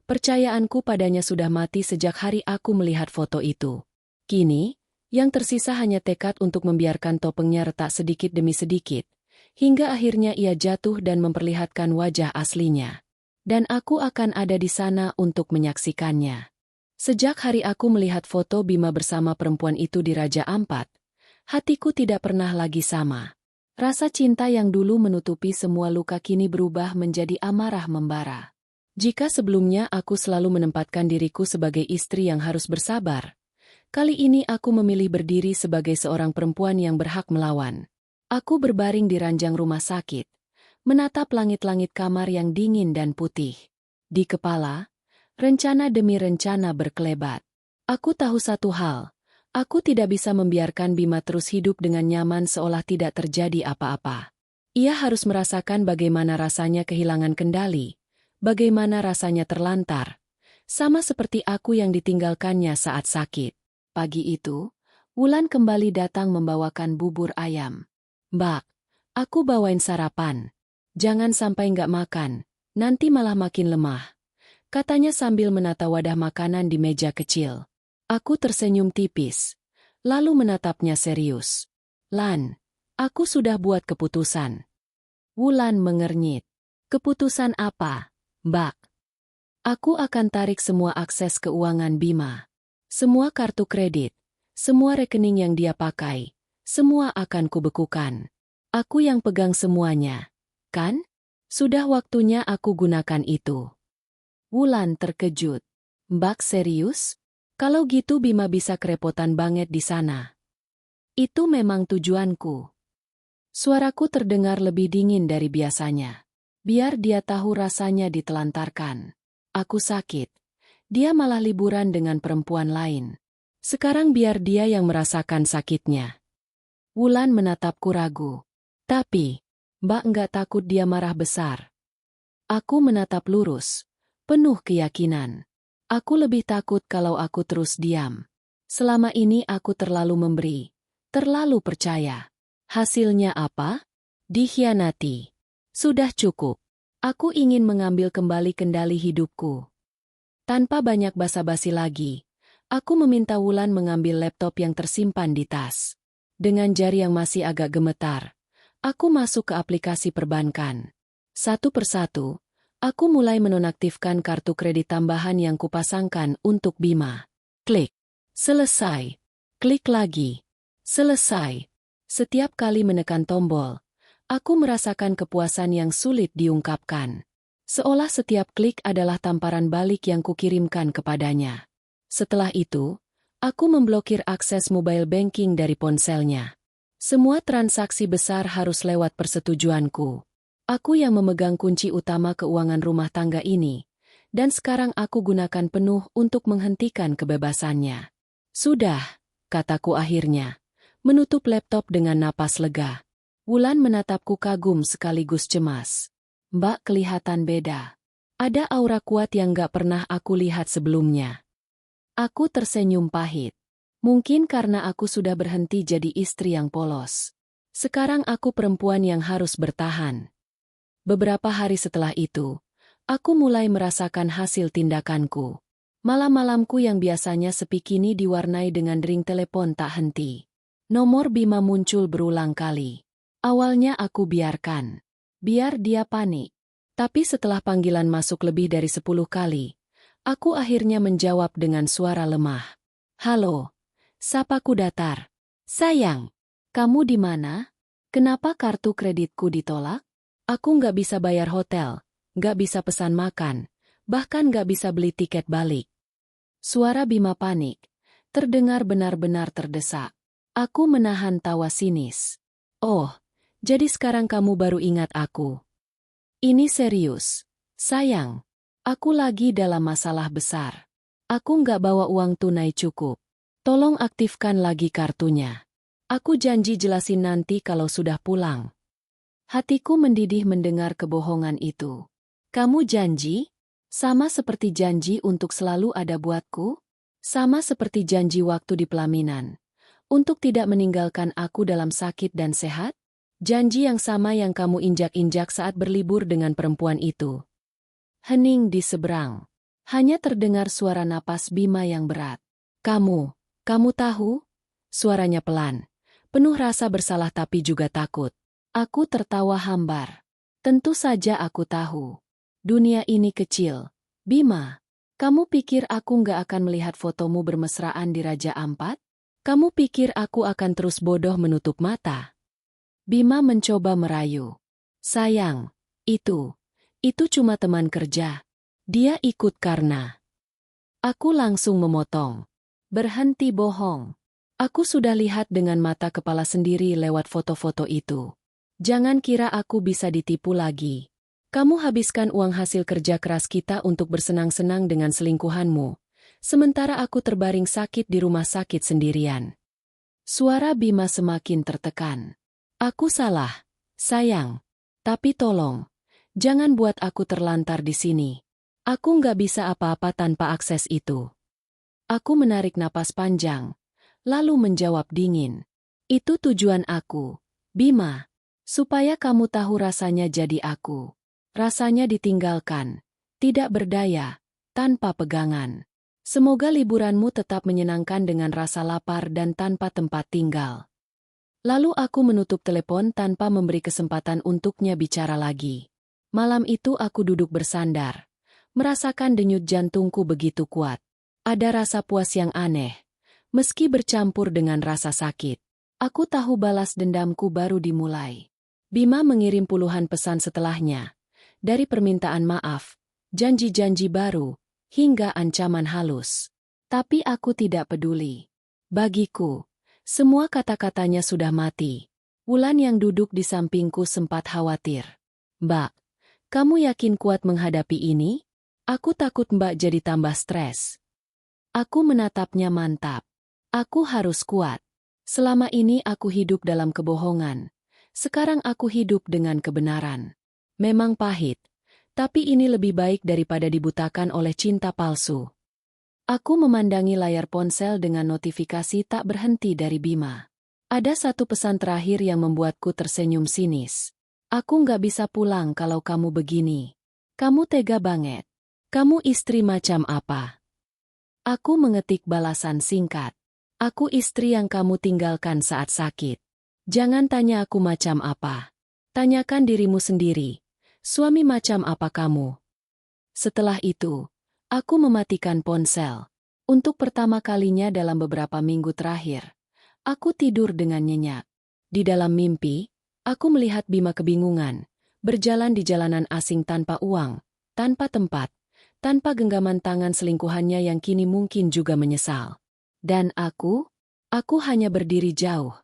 Percayaanku padanya sudah mati sejak hari aku melihat foto itu. Kini, Yang tersisa hanya tekad untuk membiarkan topengnya retak sedikit demi sedikit, hingga akhirnya ia jatuh dan memperlihatkan wajah aslinya. Dan aku akan ada di sana untuk menyaksikannya. Sejak hari aku melihat foto Bima bersama perempuan itu di Raja Ampat, hatiku tidak pernah lagi sama. Rasa cinta yang dulu menutupi semua luka kini berubah menjadi amarah membara. Jika sebelumnya aku selalu menempatkan diriku sebagai istri yang harus bersabar, kali ini aku memilih berdiri sebagai seorang perempuan yang berhak melawan. Aku berbaring di ranjang rumah sakit, menatap langit-langit kamar yang dingin dan putih. Di kepala, rencana demi rencana berkelebat. Aku tahu satu hal, aku tidak bisa membiarkan Bima terus hidup dengan nyaman seolah tidak terjadi apa-apa. Ia harus merasakan bagaimana rasanya kehilangan kendali, bagaimana rasanya terlantar, sama seperti aku yang ditinggalkannya saat sakit. Pagi itu, Wulan kembali datang membawakan bubur ayam. "Mbak, aku bawain sarapan. Jangan sampai nggak makan, nanti malah makin lemah," katanya sambil menata wadah makanan di meja kecil. Aku tersenyum tipis, lalu menatapnya serius. "Lan, aku sudah buat keputusan." Wulan mengernyit. "Keputusan apa, Mbak?" "Aku akan tarik semua akses keuangan Bima. Semua kartu kredit, semua rekening yang dia pakai, semua akan kubekukan. Aku yang pegang semuanya, kan? Sudah waktunya aku gunakan itu." Wulan terkejut. "Mbak serius? Kalau gitu Bima bisa kerepotan banget di sana." "Itu memang tujuanku." Suaraku terdengar lebih dingin dari biasanya. Biar dia tahu rasanya ditelantarkan. Aku sakit. Dia malah liburan dengan perempuan lain. Sekarang biar dia yang merasakan sakitnya. Wulan menatapku ragu. "Tapi, Mbak nggak takut dia marah besar?" Aku menatap lurus, penuh keyakinan. Aku lebih takut kalau aku terus diam. Selama ini aku terlalu memberi, terlalu percaya. Hasilnya apa? Dikhianati. Sudah cukup. Aku ingin mengambil kembali kendali hidupku. Tanpa banyak basa-basi lagi, aku meminta Wulan mengambil laptop yang tersimpan di tas. Dengan jari yang masih agak gemetar, aku masuk ke aplikasi perbankan. Satu persatu, aku mulai menonaktifkan kartu kredit tambahan yang kupasangkan untuk Bima. Klik. Selesai. Klik lagi. Selesai. Setiap kali menekan tombol, aku merasakan kepuasan yang sulit diungkapkan. Seolah setiap klik adalah tamparan balik yang kukirimkan kepadanya. Setelah itu, aku memblokir akses mobile banking dari ponselnya. Semua transaksi besar harus lewat persetujuanku. Aku yang memegang kunci utama keuangan rumah tangga ini, dan sekarang aku gunakan penuh untuk menghentikan kebebasannya. "Sudah," kataku akhirnya, menutup laptop dengan napas lega. Wulan menatapku kagum sekaligus cemas. "Mbak kelihatan beda. Ada aura kuat yang gak pernah aku lihat sebelumnya." Aku tersenyum pahit. Mungkin karena aku sudah berhenti jadi istri yang polos. Sekarang aku perempuan yang harus bertahan. Beberapa hari setelah itu, aku mulai merasakan hasil tindakanku. Malam-malamku yang biasanya sepi kini diwarnai dengan ring telepon tak henti. Nomor Bima muncul berulang kali. Awalnya aku biarkan. Biar dia panik. Tapi setelah panggilan masuk lebih dari 10 kali, aku akhirnya menjawab dengan suara lemah. "Halo." Sapaku datar. "Sayang, kamu di mana? Kenapa kartu kreditku ditolak? Aku nggak bisa bayar hotel, nggak bisa pesan makan, bahkan nggak bisa beli tiket balik." Suara Bima panik, terdengar benar-benar terdesak. Aku menahan tawa sinis. "Oh, jadi sekarang kamu baru ingat aku. Ini serius. Sayang, aku lagi dalam masalah besar. Aku nggak bawa uang tunai cukup. Tolong aktifkan lagi kartunya. Aku janji jelasin nanti kalau sudah pulang." Hatiku mendidih mendengar kebohongan itu. "Kamu janji? Sama seperti janji untuk selalu ada buatku? Sama seperti janji waktu di pelaminan, untuk tidak meninggalkan aku dalam sakit dan sehat? Janji yang sama yang kamu injak-injak saat berlibur dengan perempuan itu." Hening di seberang. Hanya terdengar suara napas Bima yang berat. Kamu tahu? Suaranya pelan, penuh rasa bersalah tapi juga takut. Aku tertawa hambar. Tentu saja aku tahu. Dunia ini kecil. Bima, kamu pikir aku nggak akan melihat fotomu bermesraan di Raja Ampat? Kamu pikir aku akan terus bodoh menutup mata? Bima mencoba merayu. Sayang, itu cuma teman kerja. Dia ikut karena... Aku langsung memotong. Berhenti bohong. Aku sudah lihat dengan mata kepala sendiri lewat foto-foto itu. Jangan kira aku bisa ditipu lagi. Kamu habiskan uang hasil kerja keras kita untuk bersenang-senang dengan selingkuhanmu, sementara aku terbaring sakit di rumah sakit sendirian. Suara Bima semakin tertekan. Aku salah, sayang. Tapi tolong, jangan buat aku terlantar di sini. Aku nggak bisa apa-apa tanpa akses itu. Aku menarik napas panjang, lalu menjawab dingin. Itu tujuan aku, Bima. Supaya kamu tahu rasanya jadi aku. Rasanya ditinggalkan, tidak berdaya, tanpa pegangan. Semoga liburanmu tetap menyenangkan dengan rasa lapar dan tanpa tempat tinggal. Lalu aku menutup telepon tanpa memberi kesempatan untuknya bicara lagi. Malam itu aku duduk bersandar, merasakan denyut jantungku begitu kuat. Ada rasa puas yang aneh, meski bercampur dengan rasa sakit. Aku tahu balas dendamku baru dimulai. Bima mengirim puluhan pesan setelahnya. Dari permintaan maaf, janji-janji baru, hingga ancaman halus. Tapi aku tidak peduli. Bagiku, semua kata-katanya sudah mati. Wulan yang duduk di sampingku sempat khawatir. Mbak, kamu yakin kuat menghadapi ini? Aku takut Mbak jadi tambah stres. Aku menatapnya mantap. Aku harus kuat. Selama ini aku hidup dalam kebohongan. Sekarang aku hidup dengan kebenaran. Memang pahit, tapi ini lebih baik daripada dibutakan oleh cinta palsu. Aku memandangi layar ponsel dengan notifikasi tak berhenti dari Bima. Ada satu pesan terakhir yang membuatku tersenyum sinis. Aku nggak bisa pulang kalau kamu begini. Kamu tega banget. Kamu istri macam apa? Aku mengetik balasan singkat. Aku istri yang kamu tinggalkan saat sakit. Jangan tanya aku macam apa. Tanyakan dirimu sendiri. Suami macam apa kamu? Setelah itu, aku mematikan ponsel. Untuk pertama kalinya dalam beberapa minggu terakhir, aku tidur dengan nyenyak. Di dalam mimpi, aku melihat Bima kebingungan, berjalan di jalanan asing tanpa uang, tanpa tempat, tanpa genggaman tangan selingkuhannya yang kini mungkin juga menyesal. Dan aku hanya berdiri jauh,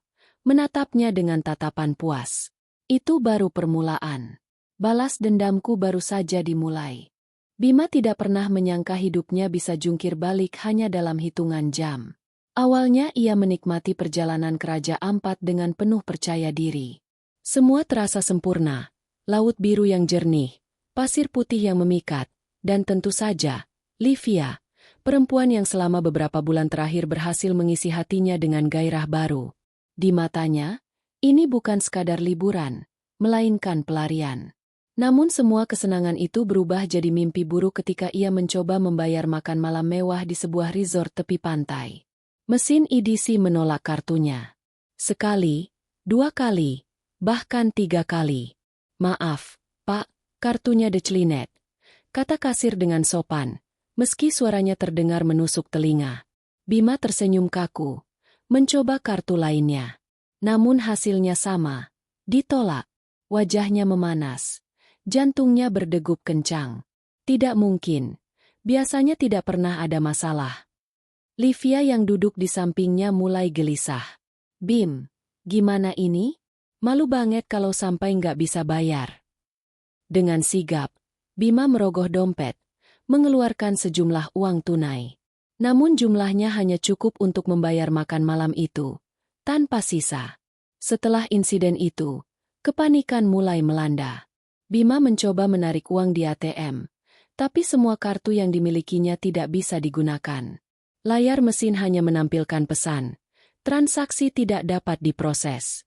menatapnya dengan tatapan puas. Itu baru permulaan. Balas dendamku baru saja dimulai. Bima tidak pernah menyangka hidupnya bisa jungkir balik hanya dalam hitungan jam. Awalnya ia menikmati perjalanan ke Raja Ampat dengan penuh percaya diri. Semua terasa sempurna, laut biru yang jernih, pasir putih yang memikat, dan tentu saja, Livia, perempuan yang selama beberapa bulan terakhir berhasil mengisi hatinya dengan gairah baru. Di matanya, ini bukan sekadar liburan, melainkan pelarian. Namun semua kesenangan itu berubah jadi mimpi buruk ketika ia mencoba membayar makan malam mewah di sebuah resort tepi pantai. Mesin EDC menolak kartunya. Sekali, 2 kali, bahkan 3 kali. Maaf, Pak, kartunya declinet, kata kasir dengan sopan, meski suaranya terdengar menusuk telinga. Bima tersenyum kaku, mencoba kartu lainnya. Namun hasilnya sama, ditolak. Wajahnya memanas. Jantungnya berdegup kencang. Tidak mungkin. Biasanya tidak pernah ada masalah. Livia yang duduk di sampingnya mulai gelisah. Bim, gimana ini? Malu banget kalau sampai nggak bisa bayar. Dengan sigap, Bima merogoh dompet, mengeluarkan sejumlah uang tunai. Namun jumlahnya hanya cukup untuk membayar makan malam itu, tanpa sisa. Setelah insiden itu, kepanikan mulai melanda. Bima mencoba menarik uang di ATM, tapi semua kartu yang dimilikinya tidak bisa digunakan. Layar mesin hanya menampilkan pesan, transaksi tidak dapat diproses.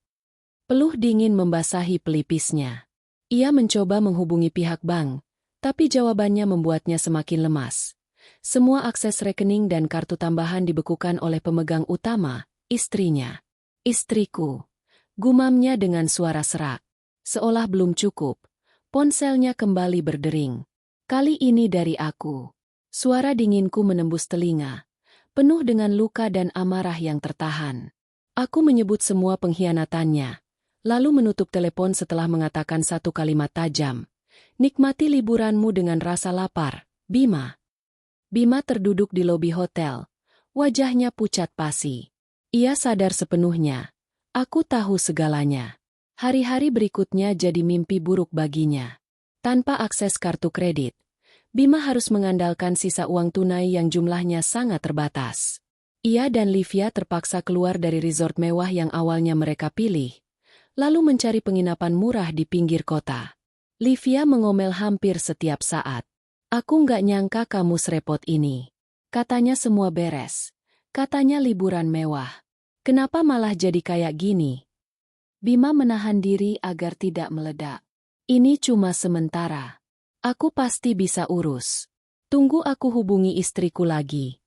Peluh dingin membasahi pelipisnya. Ia mencoba menghubungi pihak bank, tapi jawabannya membuatnya semakin lemas. Semua akses rekening dan kartu tambahan dibekukan oleh pemegang utama, istrinya. Istriku, gumamnya dengan suara serak. Seolah belum cukup, ponselnya kembali berdering. Kali ini dari aku. Suara dinginku menembus telinga, penuh dengan luka dan amarah yang tertahan. Aku menyebut semua pengkhianatannya, lalu menutup telepon setelah mengatakan satu kalimat tajam. Nikmati liburanmu dengan rasa lapar, Bima. Bima terduduk di lobi hotel. Wajahnya pucat pasi. Ia sadar sepenuhnya. Aku tahu segalanya. Hari-hari berikutnya jadi mimpi buruk baginya. Tanpa akses kartu kredit, Bima harus mengandalkan sisa uang tunai yang jumlahnya sangat terbatas. Ia dan Livia terpaksa keluar dari resort mewah yang awalnya mereka pilih, lalu mencari penginapan murah di pinggir kota. Livia mengomel hampir setiap saat. Aku nggak nyangka kamu serepot ini. Katanya semua beres. Katanya liburan mewah. Kenapa malah jadi kayak gini? Bima menahan diri agar tidak meledak. Ini cuma sementara. Aku pasti bisa urus. Tunggu aku hubungi istriku lagi.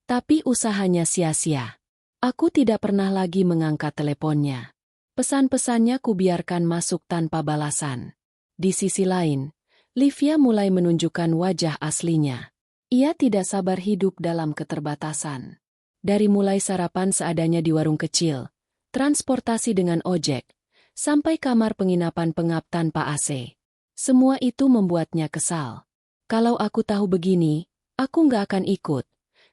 Tapi usahanya sia-sia. Aku tidak pernah lagi mengangkat teleponnya. Pesan-pesannya kubiarkan masuk tanpa balasan. Di sisi lain, Livia mulai menunjukkan wajah aslinya. Ia tidak sabar hidup dalam keterbatasan. Dari mulai sarapan seadanya di warung kecil, transportasi dengan ojek, sampai kamar penginapan pengap tanpa AC. Semua itu membuatnya kesal. Kalau aku tahu begini, aku nggak akan ikut,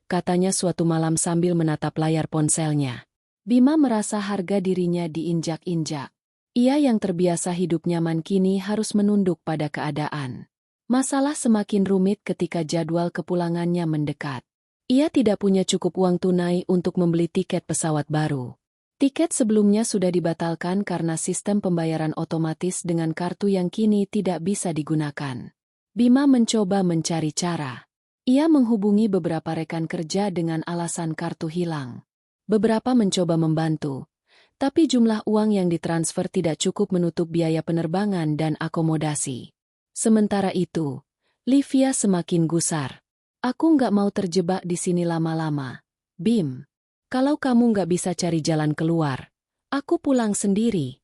katanya suatu malam sambil menatap layar ponselnya. Bima merasa harga dirinya diinjak-injak. Ia yang terbiasa hidup nyaman kini harus menunduk pada keadaan. Masalah semakin rumit ketika jadwal kepulangannya mendekat. Ia tidak punya cukup uang tunai untuk membeli tiket pesawat baru. Tiket sebelumnya sudah dibatalkan karena sistem pembayaran otomatis dengan kartu yang kini tidak bisa digunakan. Bima mencoba mencari cara. Ia menghubungi beberapa rekan kerja dengan alasan kartu hilang. Beberapa mencoba membantu. Tapi jumlah uang yang ditransfer tidak cukup menutup biaya penerbangan dan akomodasi. Sementara itu, Livia semakin gusar. Aku nggak mau terjebak di sini lama-lama. Bim, kalau kamu nggak bisa cari jalan keluar, aku pulang sendiri.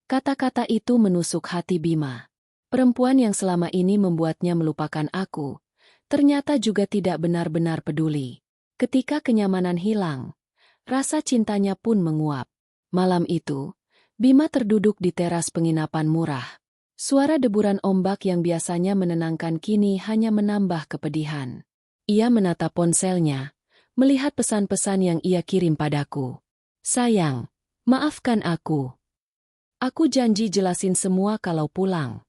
Kata-kata itu menusuk hati Bima. Perempuan yang selama ini membuatnya melupakan aku, ternyata juga tidak benar-benar peduli. Ketika kenyamanan hilang, rasa cintanya pun menguap. Malam itu, Bima terduduk di teras penginapan murah. Suara deburan ombak yang biasanya menenangkan kini hanya menambah kepedihan. Ia menatap ponselnya, melihat pesan-pesan yang ia kirim padaku. Sayang, maafkan aku. Aku janji jelasin semua kalau pulang.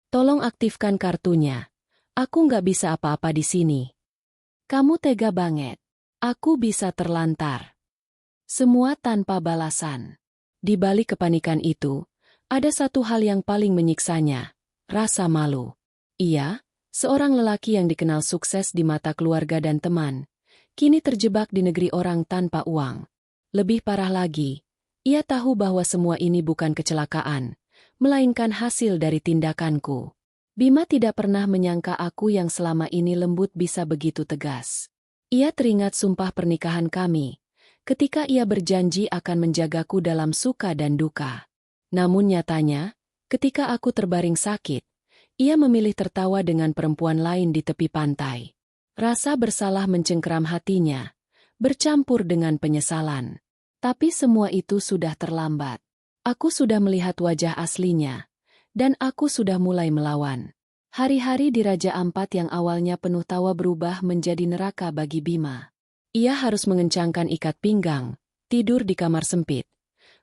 Tolong aktifkan kartunya. Aku nggak bisa apa-apa di sini. Kamu tega banget. Aku bisa terlantar. Semua tanpa balasan. Di balik kepanikan itu, ada satu hal yang paling menyiksanya, rasa malu. Ia, seorang lelaki yang dikenal sukses di mata keluarga dan teman, kini terjebak di negeri orang tanpa uang. Lebih parah lagi, ia tahu bahwa semua ini bukan kecelakaan, melainkan hasil dari tindakanku. Bima tidak pernah menyangka aku yang selama ini lembut bisa begitu tegas. Ia teringat sumpah pernikahan kami, ketika ia berjanji akan menjagaku dalam suka dan duka. Namun nyatanya, ketika aku terbaring sakit, ia memilih tertawa dengan perempuan lain di tepi pantai. Rasa bersalah mencengkeram hatinya, bercampur dengan penyesalan. Tapi semua itu sudah terlambat. Aku sudah melihat wajah aslinya, dan aku sudah mulai melawan. Hari-hari di Raja Ampat yang awalnya penuh tawa berubah menjadi neraka bagi Bima. Ia harus mengencangkan ikat pinggang, tidur di kamar sempit.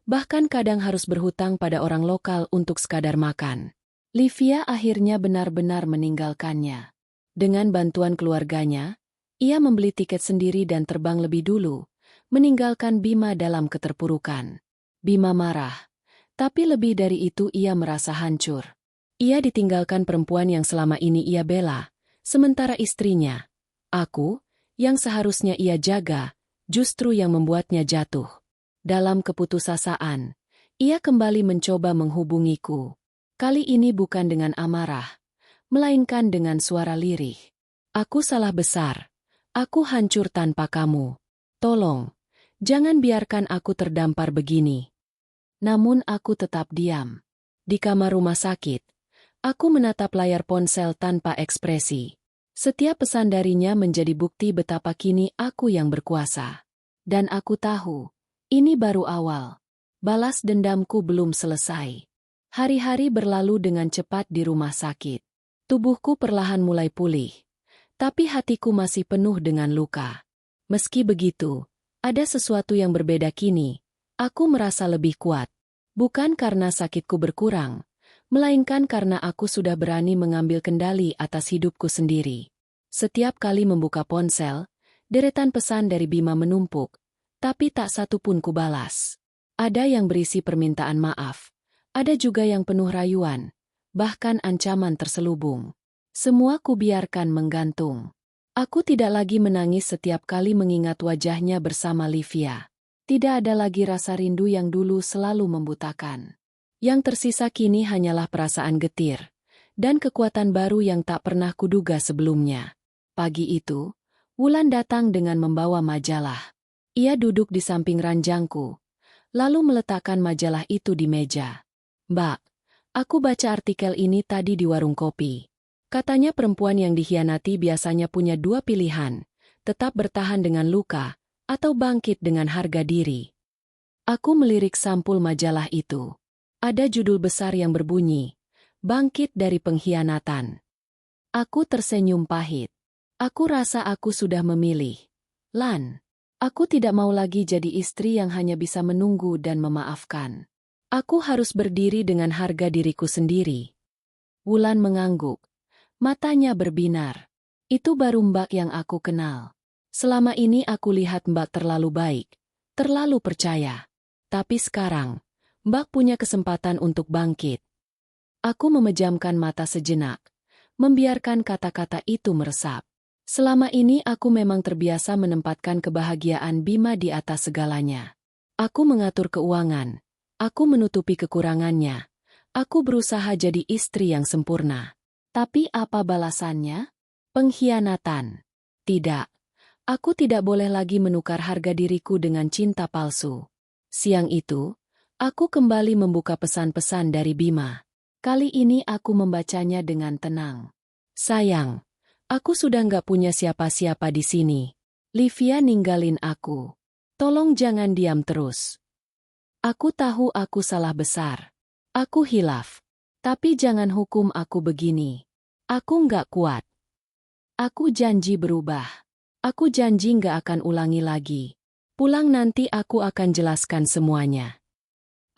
Bahkan kadang harus berhutang pada orang lokal untuk sekadar makan. Livia akhirnya benar-benar meninggalkannya. Dengan bantuan keluarganya, ia membeli tiket sendiri dan terbang lebih dulu, meninggalkan Bima dalam keterpurukan. Bima marah, tapi lebih dari itu ia merasa hancur. Ia ditinggalkan perempuan yang selama ini ia bela, sementara istrinya, aku, yang seharusnya ia jaga, justru yang membuatnya jatuh. Dalam keputusasaan, ia kembali mencoba menghubungiku. Kali ini bukan dengan amarah, melainkan dengan suara lirih. Aku salah besar. Aku hancur tanpa kamu. Tolong, Jangan biarkan aku terdampar begini. Namun aku tetap diam. Di kamar rumah sakit, aku menatap layar ponsel tanpa ekspresi. Setiap pesan darinya menjadi bukti betapa kini aku yang berkuasa. Dan aku tahu, ini baru awal. Balas dendamku belum selesai. Hari-hari berlalu dengan cepat di rumah sakit. Tubuhku perlahan mulai pulih. Tapi hatiku masih penuh dengan luka. Meski begitu, ada sesuatu yang berbeda kini. Aku merasa lebih kuat. Bukan karena sakitku berkurang, melainkan karena aku sudah berani mengambil kendali atas hidupku sendiri. Setiap kali membuka ponsel, deretan pesan dari Bima menumpuk, tapi tak satu pun kubalas. Ada yang berisi permintaan maaf, ada juga yang penuh rayuan, bahkan ancaman terselubung. Semua kubiarkan menggantung. Aku tidak lagi menangis setiap kali mengingat wajahnya bersama Livia. Tidak ada lagi rasa rindu yang dulu selalu membutakan. Yang tersisa kini hanyalah perasaan getir, dan kekuatan baru yang tak pernah kuduga sebelumnya. Pagi itu, Wulan datang dengan membawa majalah. Ia duduk di samping ranjangku, lalu meletakkan majalah itu di meja. "Mbak, aku baca artikel ini tadi di warung kopi. Katanya perempuan yang dikhianati biasanya punya dua pilihan, tetap bertahan dengan luka, atau bangkit dengan harga diri." Aku melirik sampul majalah itu. Ada judul besar yang berbunyi, "Bangkit dari Pengkhianatan." Aku tersenyum pahit. Aku rasa aku sudah memilih. Lan, aku tidak mau lagi jadi istri yang hanya bisa menunggu dan memaafkan. Aku harus berdiri dengan harga diriku sendiri. Wulan mengangguk. Matanya berbinar. Itu baru Mbak yang aku kenal. Selama ini aku lihat Mbak terlalu baik, terlalu percaya. Tapi sekarang, Mbak punya kesempatan untuk bangkit. Aku memejamkan mata sejenak, membiarkan kata-kata itu meresap. Selama ini aku memang terbiasa menempatkan kebahagiaan Bima di atas segalanya. Aku mengatur keuangan, aku menutupi kekurangannya, aku berusaha jadi istri yang sempurna. Tapi apa balasannya? Pengkhianatan. Tidak. Aku tidak boleh lagi menukar harga diriku dengan cinta palsu. Siang itu, aku kembali membuka pesan-pesan dari Bima. Kali ini aku membacanya dengan tenang. "Sayang, aku sudah nggak punya siapa-siapa di sini. Livia ninggalin aku. Tolong jangan diam terus. Aku tahu aku salah besar. Aku hilaf. Tapi jangan hukum aku begini. Aku nggak kuat. Aku janji berubah. Aku janji nggak akan ulangi lagi. Pulang nanti aku akan jelaskan semuanya."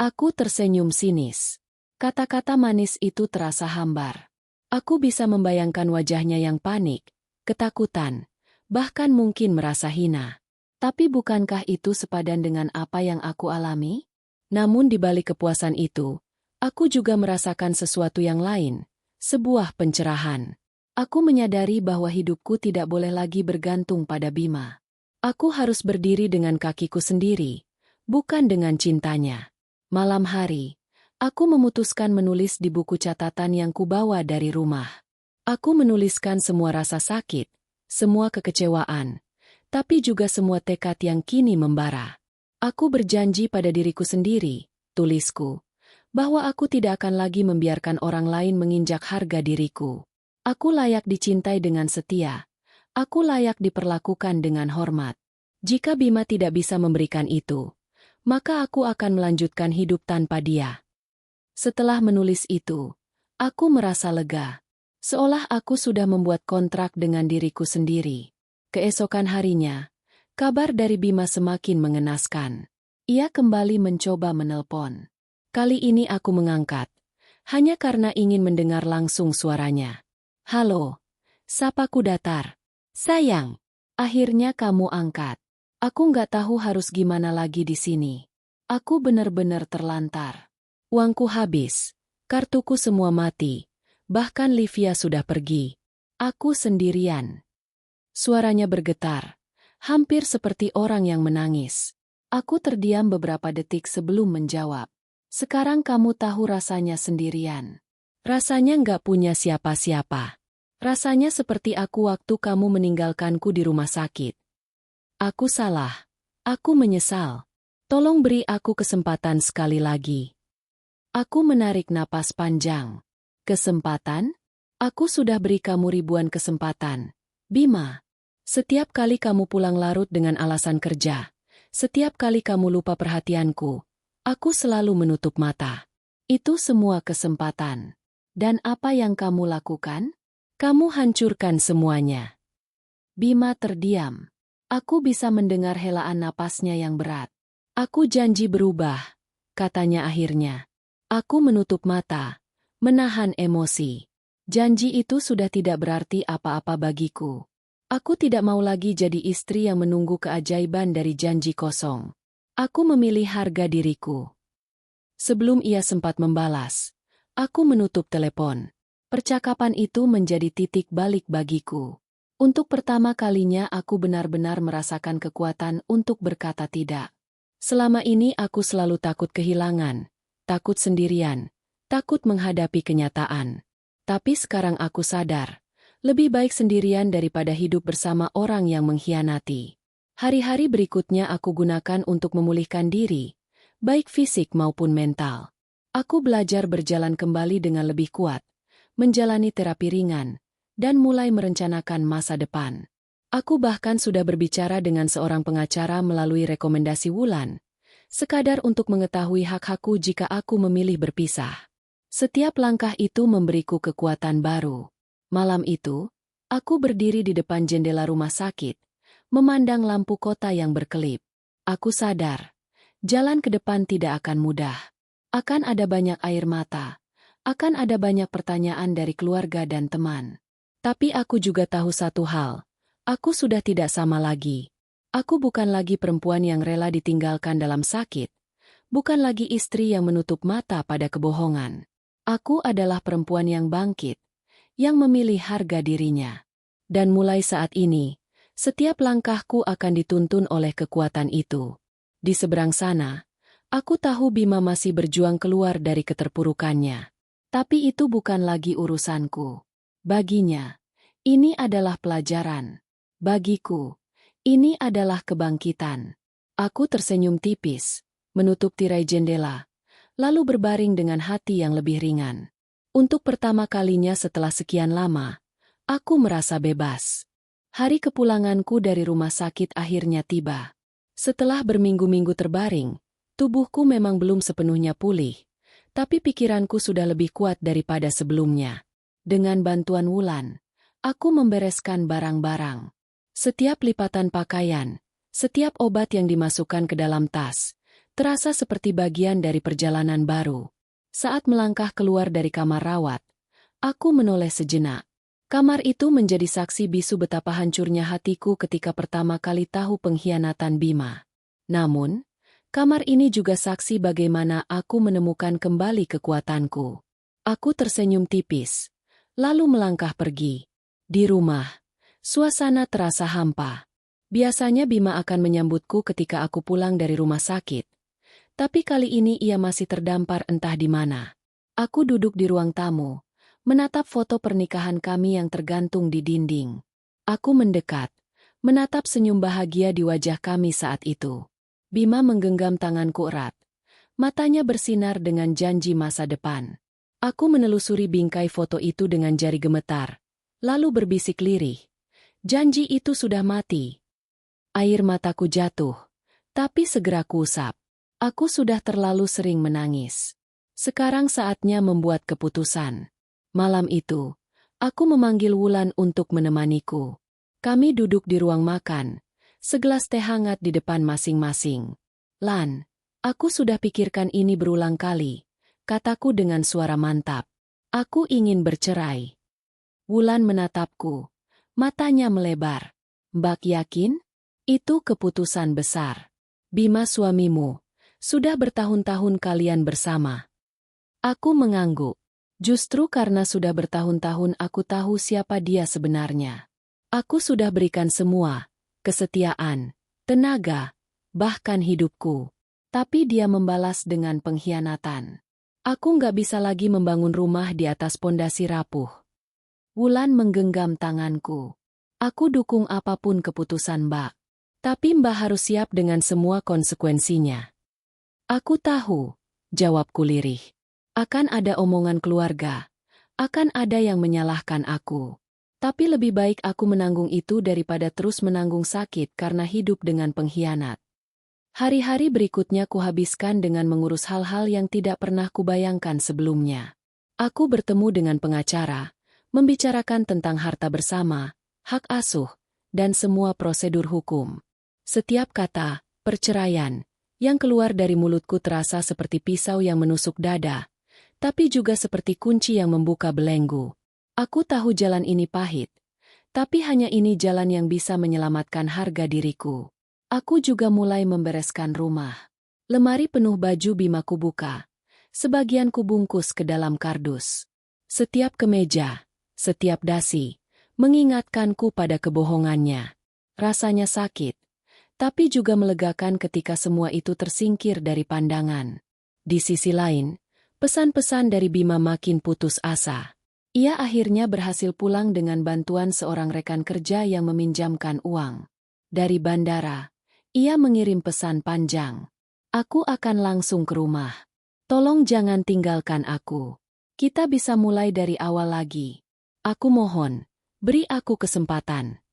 Aku tersenyum sinis. Kata-kata manis itu terasa hambar. Aku bisa membayangkan wajahnya yang panik, ketakutan, bahkan mungkin merasa hina. Tapi bukankah itu sepadan dengan apa yang aku alami? Namun di balik kepuasan itu, aku juga merasakan sesuatu yang lain, sebuah pencerahan. Aku menyadari bahwa hidupku tidak boleh lagi bergantung pada Bima. Aku harus berdiri dengan kakiku sendiri, bukan dengan cintanya. Malam hari, aku memutuskan menulis di buku catatan yang kubawa dari rumah. Aku menuliskan semua rasa sakit, semua kekecewaan, tapi juga semua tekad yang kini membara. Aku berjanji pada diriku sendiri, tulisku, bahwa aku tidak akan lagi membiarkan orang lain menginjak harga diriku. Aku layak dicintai dengan setia. Aku layak diperlakukan dengan hormat. Jika Bima tidak bisa memberikan itu, maka aku akan melanjutkan hidup tanpa dia. Setelah menulis itu, aku merasa lega. Seolah aku sudah membuat kontrak dengan diriku sendiri. Keesokan harinya, kabar dari Bima semakin mengenaskan. Ia kembali mencoba menelpon. Kali ini aku mengangkat, hanya karena ingin mendengar langsung suaranya. "Halo," sapaku datar. "Sayang, akhirnya kamu angkat. Aku nggak tahu harus gimana lagi di sini. Aku benar-benar terlantar. Uangku habis, kartuku semua mati, bahkan Livia sudah pergi. Aku sendirian." Suaranya bergetar, hampir seperti orang yang menangis. Aku terdiam beberapa detik sebelum menjawab. "Sekarang kamu tahu rasanya sendirian. Rasanya nggak punya siapa-siapa. Rasanya seperti aku waktu kamu meninggalkanku di rumah sakit. Aku salah. Aku menyesal. Tolong beri aku kesempatan sekali lagi. Aku menarik napas panjang. Kesempatan? Aku sudah beri kamu ribuan kesempatan. Bima. Setiap kali kamu pulang larut dengan alasan kerja. Setiap kali kamu lupa perhatianku. Aku selalu menutup mata. Itu semua kesempatan. Dan apa yang kamu lakukan? Kamu hancurkan semuanya. Bima terdiam. Aku bisa mendengar helaan napasnya yang berat. Aku janji berubah, katanya akhirnya. Aku menutup mata, menahan emosi. Janji itu sudah tidak berarti apa-apa bagiku. Aku tidak mau lagi jadi istri yang menunggu keajaiban dari janji kosong. Aku memilih harga diriku. Sebelum ia sempat membalas, aku menutup telepon. Percakapan itu menjadi titik balik bagiku. Untuk pertama kalinya aku benar-benar merasakan kekuatan untuk berkata tidak. Selama ini aku selalu takut kehilangan. Takut sendirian, takut menghadapi kenyataan. Tapi sekarang aku sadar, lebih baik sendirian daripada hidup bersama orang yang mengkhianati. Hari-hari berikutnya aku gunakan untuk memulihkan diri, baik fisik maupun mental. Aku belajar berjalan kembali dengan lebih kuat, menjalani terapi ringan, dan mulai merencanakan masa depan. Aku bahkan sudah berbicara dengan seorang pengacara melalui rekomendasi Wulan, sekadar untuk mengetahui hak-hakku jika aku memilih berpisah. Setiap langkah itu memberiku kekuatan baru. Malam itu, aku berdiri di depan jendela rumah sakit, memandang lampu kota yang berkelip. Aku sadar, jalan ke depan tidak akan mudah. Akan ada banyak air mata, akan ada banyak pertanyaan dari keluarga dan teman. Tapi aku juga tahu satu hal, aku sudah tidak sama lagi. Aku bukan lagi perempuan yang rela ditinggalkan dalam sakit, bukan lagi istri yang menutup mata pada kebohongan. Aku adalah perempuan yang bangkit, yang memilih harga dirinya. Dan mulai saat ini, setiap langkahku akan dituntun oleh kekuatan itu. Di seberang sana, aku tahu Bima masih berjuang keluar dari keterpurukannya. Tapi itu bukan lagi urusanku. Baginya, ini adalah pelajaran. Bagiku, ini adalah kebangkitan. Aku tersenyum tipis, menutup tirai jendela, lalu berbaring dengan hati yang lebih ringan. Untuk pertama kalinya setelah sekian lama, aku merasa bebas. Hari kepulanganku dari rumah sakit akhirnya tiba. Setelah berminggu-minggu terbaring, tubuhku memang belum sepenuhnya pulih, tapi pikiranku sudah lebih kuat daripada sebelumnya. Dengan bantuan Wulan, aku membereskan barang-barang. Setiap lipatan pakaian, setiap obat yang dimasukkan ke dalam tas, terasa seperti bagian dari perjalanan baru. Saat melangkah keluar dari kamar rawat, aku menoleh sejenak. Kamar itu menjadi saksi bisu betapa hancurnya hatiku ketika pertama kali tahu pengkhianatan Bima. Namun, kamar ini juga saksi bagaimana aku menemukan kembali kekuatanku. Aku tersenyum tipis, lalu melangkah pergi. Di rumah, suasana terasa hampa. Biasanya Bima akan menyambutku ketika aku pulang dari rumah sakit. Tapi kali ini ia masih terdampar entah di mana. Aku duduk di ruang tamu, menatap foto pernikahan kami yang tergantung di dinding. Aku mendekat, menatap senyum bahagia di wajah kami saat itu. Bima menggenggam tanganku erat. Matanya bersinar dengan janji masa depan. Aku menelusuri bingkai foto itu dengan jari gemetar, lalu berbisik lirih. Janji itu sudah mati. Air mataku jatuh, tapi segera kuusap. Aku sudah terlalu sering menangis. Sekarang saatnya membuat keputusan. Malam itu, aku memanggil Wulan untuk menemaniku. Kami duduk di ruang makan, segelas teh hangat di depan masing-masing. "Lan, aku sudah pikirkan ini berulang kali," kataku dengan suara mantap. "Aku ingin bercerai." Wulan menatapku. Matanya melebar. "Mbak yakin? Itu keputusan besar. Bima suamimu. Sudah bertahun-tahun kalian bersama." Aku mengangguk. Justru karena sudah bertahun-tahun aku tahu siapa dia sebenarnya. Aku sudah berikan semua, kesetiaan, tenaga, bahkan hidupku. Tapi dia membalas dengan pengkhianatan. Aku nggak bisa lagi membangun rumah di atas pondasi rapuh. Wulan menggenggam tanganku. "Aku dukung apapun keputusan Mbak. Tapi Mbak harus siap dengan semua konsekuensinya. Aku tahu, jawabku lirih. Akan ada omongan keluarga. Akan ada yang menyalahkan aku. Tapi lebih baik aku menanggung itu daripada terus menanggung sakit karena hidup dengan pengkhianat. Hari-hari berikutnya kuhabiskan dengan mengurus hal-hal yang tidak pernah kubayangkan sebelumnya. Aku bertemu dengan pengacara, membicarakan tentang harta bersama, hak asuh, dan semua prosedur hukum. Setiap kata, perceraian, yang keluar dari mulutku terasa seperti pisau yang menusuk dada, tapi juga seperti kunci yang membuka belenggu. Aku tahu jalan ini pahit, tapi hanya ini jalan yang bisa menyelamatkan harga diriku. Aku juga mulai membereskan rumah. Lemari penuh baju Bima kubuka. Sebagian kubungkus ke dalam kardus. Setiap kemeja, setiap dasi, mengingatkanku pada kebohongannya. Rasanya sakit, tapi juga melegakan ketika semua itu tersingkir dari pandangan. Di sisi lain, pesan-pesan dari Bima makin putus asa. Ia akhirnya berhasil pulang dengan bantuan seorang rekan kerja yang meminjamkan uang. Dari bandara, ia mengirim pesan panjang. Aku akan langsung ke rumah. Tolong jangan tinggalkan aku. Kita bisa mulai dari awal lagi. Aku mohon, beri aku kesempatan.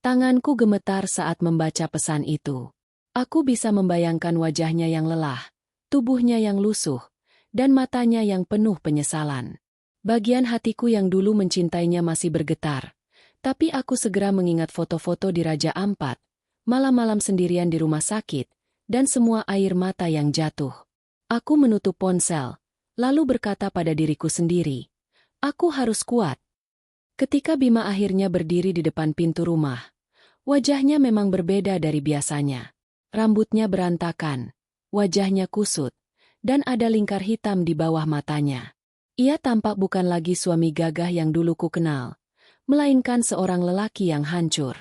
Tanganku gemetar saat membaca pesan itu. Aku bisa membayangkan wajahnya yang lelah, tubuhnya yang lusuh, dan matanya yang penuh penyesalan. Bagian hatiku yang dulu mencintainya masih bergetar. Tapi aku segera mengingat foto-foto di Raja Ampat, malam-malam sendirian di rumah sakit, dan semua air mata yang jatuh. Aku menutup ponsel, lalu berkata pada diriku sendiri, aku harus kuat. Ketika Bima akhirnya berdiri di depan pintu rumah, wajahnya memang berbeda dari biasanya. Rambutnya berantakan, wajahnya kusut, dan ada lingkar hitam di bawah matanya. Ia tampak bukan lagi suami gagah yang dulu ku kenal, melainkan seorang lelaki yang hancur.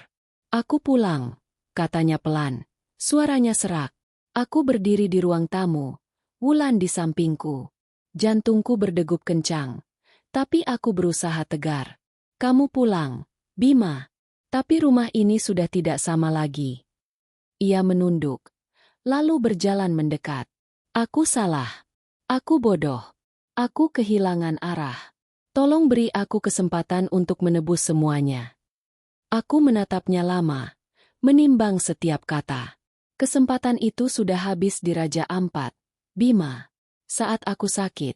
Aku pulang, katanya pelan. Suaranya serak. Aku berdiri di ruang tamu, Wulan di sampingku. Jantungku berdegup kencang, tapi aku berusaha tegar. Kamu pulang, Bima. Tapi rumah ini sudah tidak sama lagi. Ia menunduk, lalu berjalan mendekat. Aku salah. Aku bodoh. Aku kehilangan arah. Tolong beri aku kesempatan untuk menebus semuanya. Aku menatapnya lama, menimbang setiap kata. Kesempatan itu sudah habis di Raja Ampat, Bima. Saat aku sakit,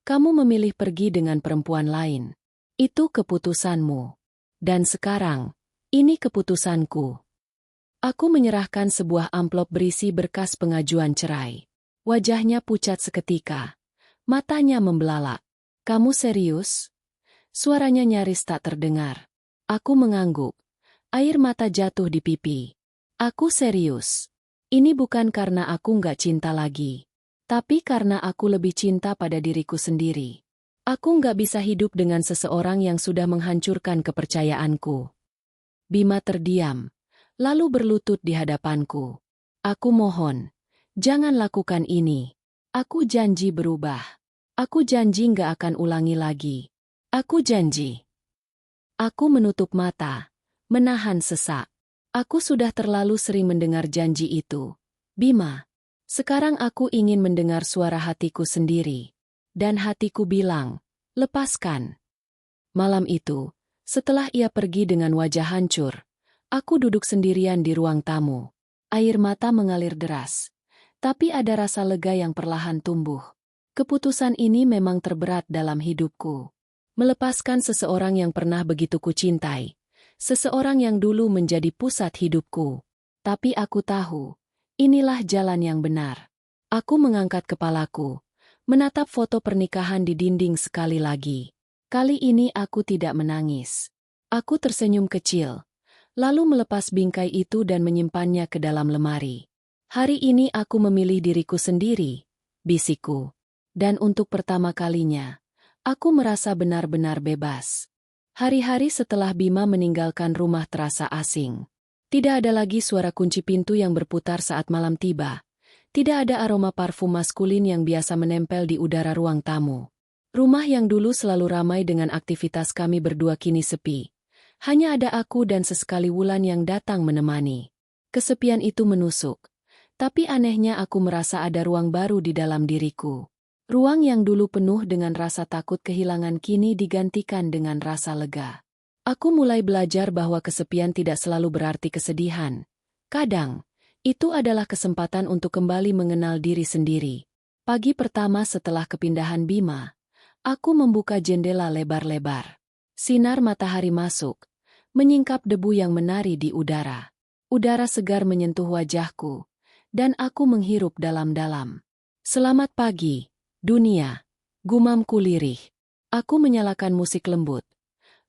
kamu memilih pergi dengan perempuan lain. Itu keputusanmu. Dan sekarang, ini keputusanku. Aku menyerahkan sebuah amplop berisi berkas pengajuan cerai. Wajahnya pucat seketika. Matanya membelalak. Kamu serius? Suaranya nyaris tak terdengar. Aku mengangguk. Air mata jatuh di pipi. Aku serius. Ini bukan karena aku nggak cinta lagi. Tapi karena aku lebih cinta pada diriku sendiri. Aku nggak bisa hidup dengan seseorang yang sudah menghancurkan kepercayaanku. Bima terdiam, lalu berlutut di hadapanku. Aku mohon, jangan lakukan ini. Aku janji berubah. Aku janji nggak akan ulangi lagi. Aku janji. Aku menutup mata, menahan sesak. Aku sudah terlalu sering mendengar janji itu. Bima. Sekarang aku ingin mendengar suara hatiku sendiri. Dan hatiku bilang, lepaskan. Malam itu, setelah ia pergi dengan wajah hancur, aku duduk sendirian di ruang tamu. Air mata mengalir deras. Tapi ada rasa lega yang perlahan tumbuh. Keputusan ini memang terberat dalam hidupku. Melepaskan seseorang yang pernah begitu kucintai. Seseorang yang dulu menjadi pusat hidupku. Tapi aku tahu, inilah jalan yang benar. Aku mengangkat kepalaku, menatap foto pernikahan di dinding sekali lagi. Kali ini aku tidak menangis. Aku tersenyum kecil, lalu melepas bingkai itu dan menyimpannya ke dalam lemari. Hari ini aku memilih diriku sendiri, bisikku. Dan untuk pertama kalinya, aku merasa benar-benar bebas. Hari-hari setelah Bima meninggalkan rumah terasa asing. Tidak ada lagi suara kunci pintu yang berputar saat malam tiba. Tidak ada aroma parfum maskulin yang biasa menempel di udara ruang tamu. Rumah yang dulu selalu ramai dengan aktivitas kami berdua kini sepi. Hanya ada aku dan sesekali Wulan yang datang menemani. Kesepian itu menusuk. Tapi anehnya aku merasa ada ruang baru di dalam diriku. Ruang yang dulu penuh dengan rasa takut kehilangan kini digantikan dengan rasa lega. Aku mulai belajar bahwa kesepian tidak selalu berarti kesedihan. Kadang, itu adalah kesempatan untuk kembali mengenal diri sendiri. Pagi pertama setelah kepindahan Bima, aku membuka jendela lebar-lebar. Sinar matahari masuk, menyingkap debu yang menari di udara. Udara segar menyentuh wajahku, dan aku menghirup dalam-dalam. Selamat pagi, dunia, gumamku lirih. Aku menyalakan musik lembut,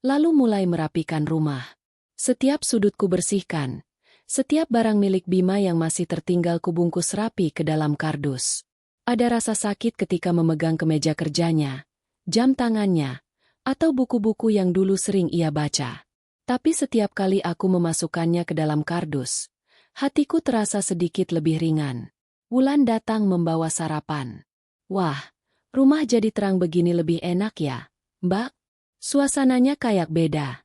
lalu mulai merapikan rumah. Setiap sudutku bersihkan, setiap barang milik Bima yang masih tertinggal kubungkus rapi ke dalam kardus. Ada rasa sakit ketika memegang kemeja kerjanya, jam tangannya, atau buku-buku yang dulu sering ia baca. Tapi setiap kali aku memasukkannya ke dalam kardus, hatiku terasa sedikit lebih ringan. Wulan datang membawa sarapan. Wah, rumah jadi terang begini lebih enak ya, Mbak? Suasananya kayak beda.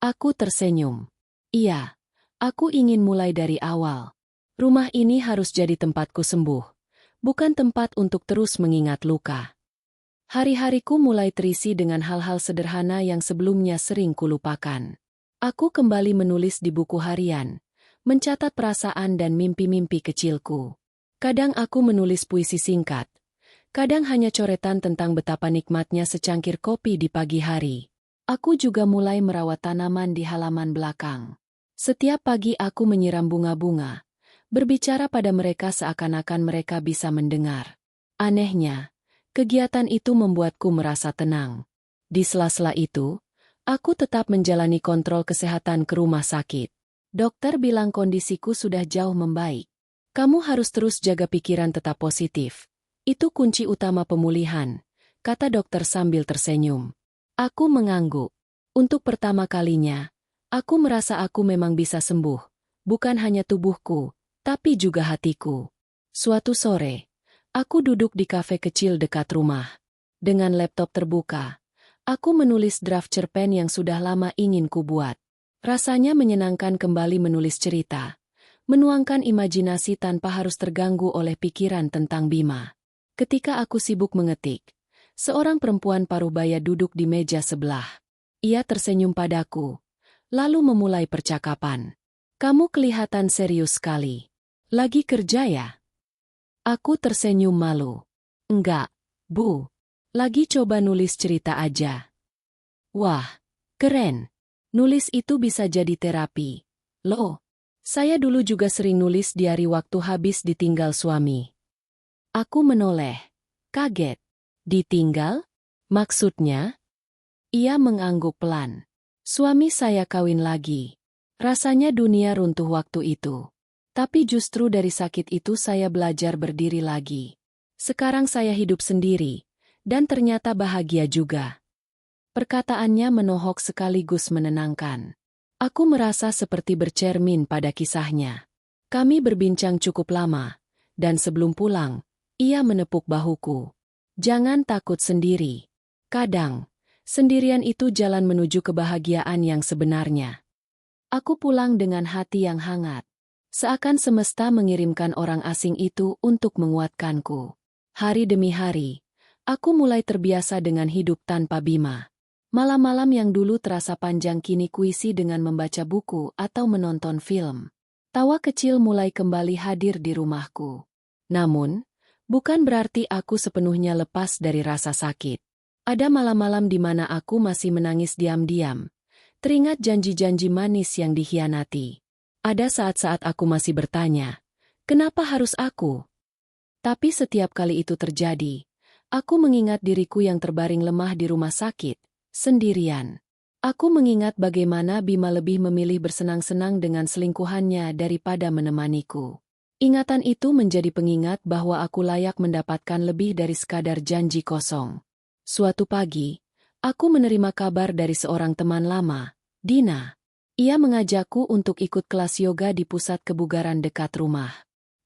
Aku tersenyum. Iya, aku ingin mulai dari awal. Rumah ini harus jadi tempatku sembuh, bukan tempat untuk terus mengingat luka. Hari-hariku mulai terisi dengan hal-hal sederhana yang sebelumnya sering kulupakan. Aku kembali menulis di buku harian, mencatat perasaan dan mimpi-mimpi kecilku. Kadang aku menulis puisi singkat, kadang hanya coretan tentang betapa nikmatnya secangkir kopi di pagi hari. Aku juga mulai merawat tanaman di halaman belakang. Setiap pagi aku menyiram bunga-bunga, berbicara pada mereka seakan-akan mereka bisa mendengar. Anehnya, kegiatan itu membuatku merasa tenang. Di sela-sela itu, aku tetap menjalani kontrol kesehatan ke rumah sakit. Dokter bilang kondisiku sudah jauh membaik. Kamu harus terus jaga pikiran tetap positif. Itu kunci utama pemulihan, kata dokter sambil tersenyum. Aku mengangguk. Untuk pertama kalinya, aku merasa aku memang bisa sembuh. Bukan hanya tubuhku, tapi juga hatiku. Suatu sore, aku duduk di kafe kecil dekat rumah. Dengan laptop terbuka, aku menulis draft cerpen yang sudah lama ingin kubuat. Rasanya menyenangkan kembali menulis cerita, menuangkan imajinasi tanpa harus terganggu oleh pikiran tentang Bima. Ketika aku sibuk mengetik, seorang perempuan parubaya duduk di meja sebelah. Ia tersenyum padaku, lalu memulai percakapan. Kamu kelihatan serius sekali. Lagi kerja ya? Aku tersenyum malu. Enggak, Bu. Lagi coba nulis cerita aja. Wah, keren. Nulis itu bisa jadi terapi. Loh, saya dulu juga sering nulis diari waktu habis ditinggal suami. Aku menoleh. Kaget. Ditinggal? Maksudnya? Ia mengangguk pelan. Suami saya kawin lagi. Rasanya dunia runtuh waktu itu. Tapi justru dari sakit itu saya belajar berdiri lagi. Sekarang saya hidup sendiri, dan ternyata bahagia juga. Perkataannya menohok sekaligus menenangkan. Aku merasa seperti bercermin pada kisahnya. Kami berbincang cukup lama, dan sebelum pulang, ia menepuk bahuku. Jangan takut sendiri. Kadang, sendirian itu jalan menuju kebahagiaan yang sebenarnya. Aku pulang dengan hati yang hangat. Seakan semesta mengirimkan orang asing itu untuk menguatkanku. Hari demi hari, aku mulai terbiasa dengan hidup tanpa Bima. Malam-malam yang dulu terasa panjang kini kuisi dengan membaca buku atau menonton film. Tawa kecil mulai kembali hadir di rumahku. Namun, bukan berarti aku sepenuhnya lepas dari rasa sakit. Ada malam-malam di mana aku masih menangis diam-diam, teringat janji-janji manis yang dikhianati. Ada saat-saat aku masih bertanya, kenapa harus aku? Tapi setiap kali itu terjadi, aku mengingat diriku yang terbaring lemah di rumah sakit, sendirian. Aku mengingat bagaimana Bima lebih memilih bersenang-senang dengan selingkuhannya daripada menemaniku. Ingatan itu menjadi pengingat bahwa aku layak mendapatkan lebih dari sekadar janji kosong. Suatu pagi, aku menerima kabar dari seorang teman lama, Dina. Ia mengajakku untuk ikut kelas yoga di pusat kebugaran dekat rumah.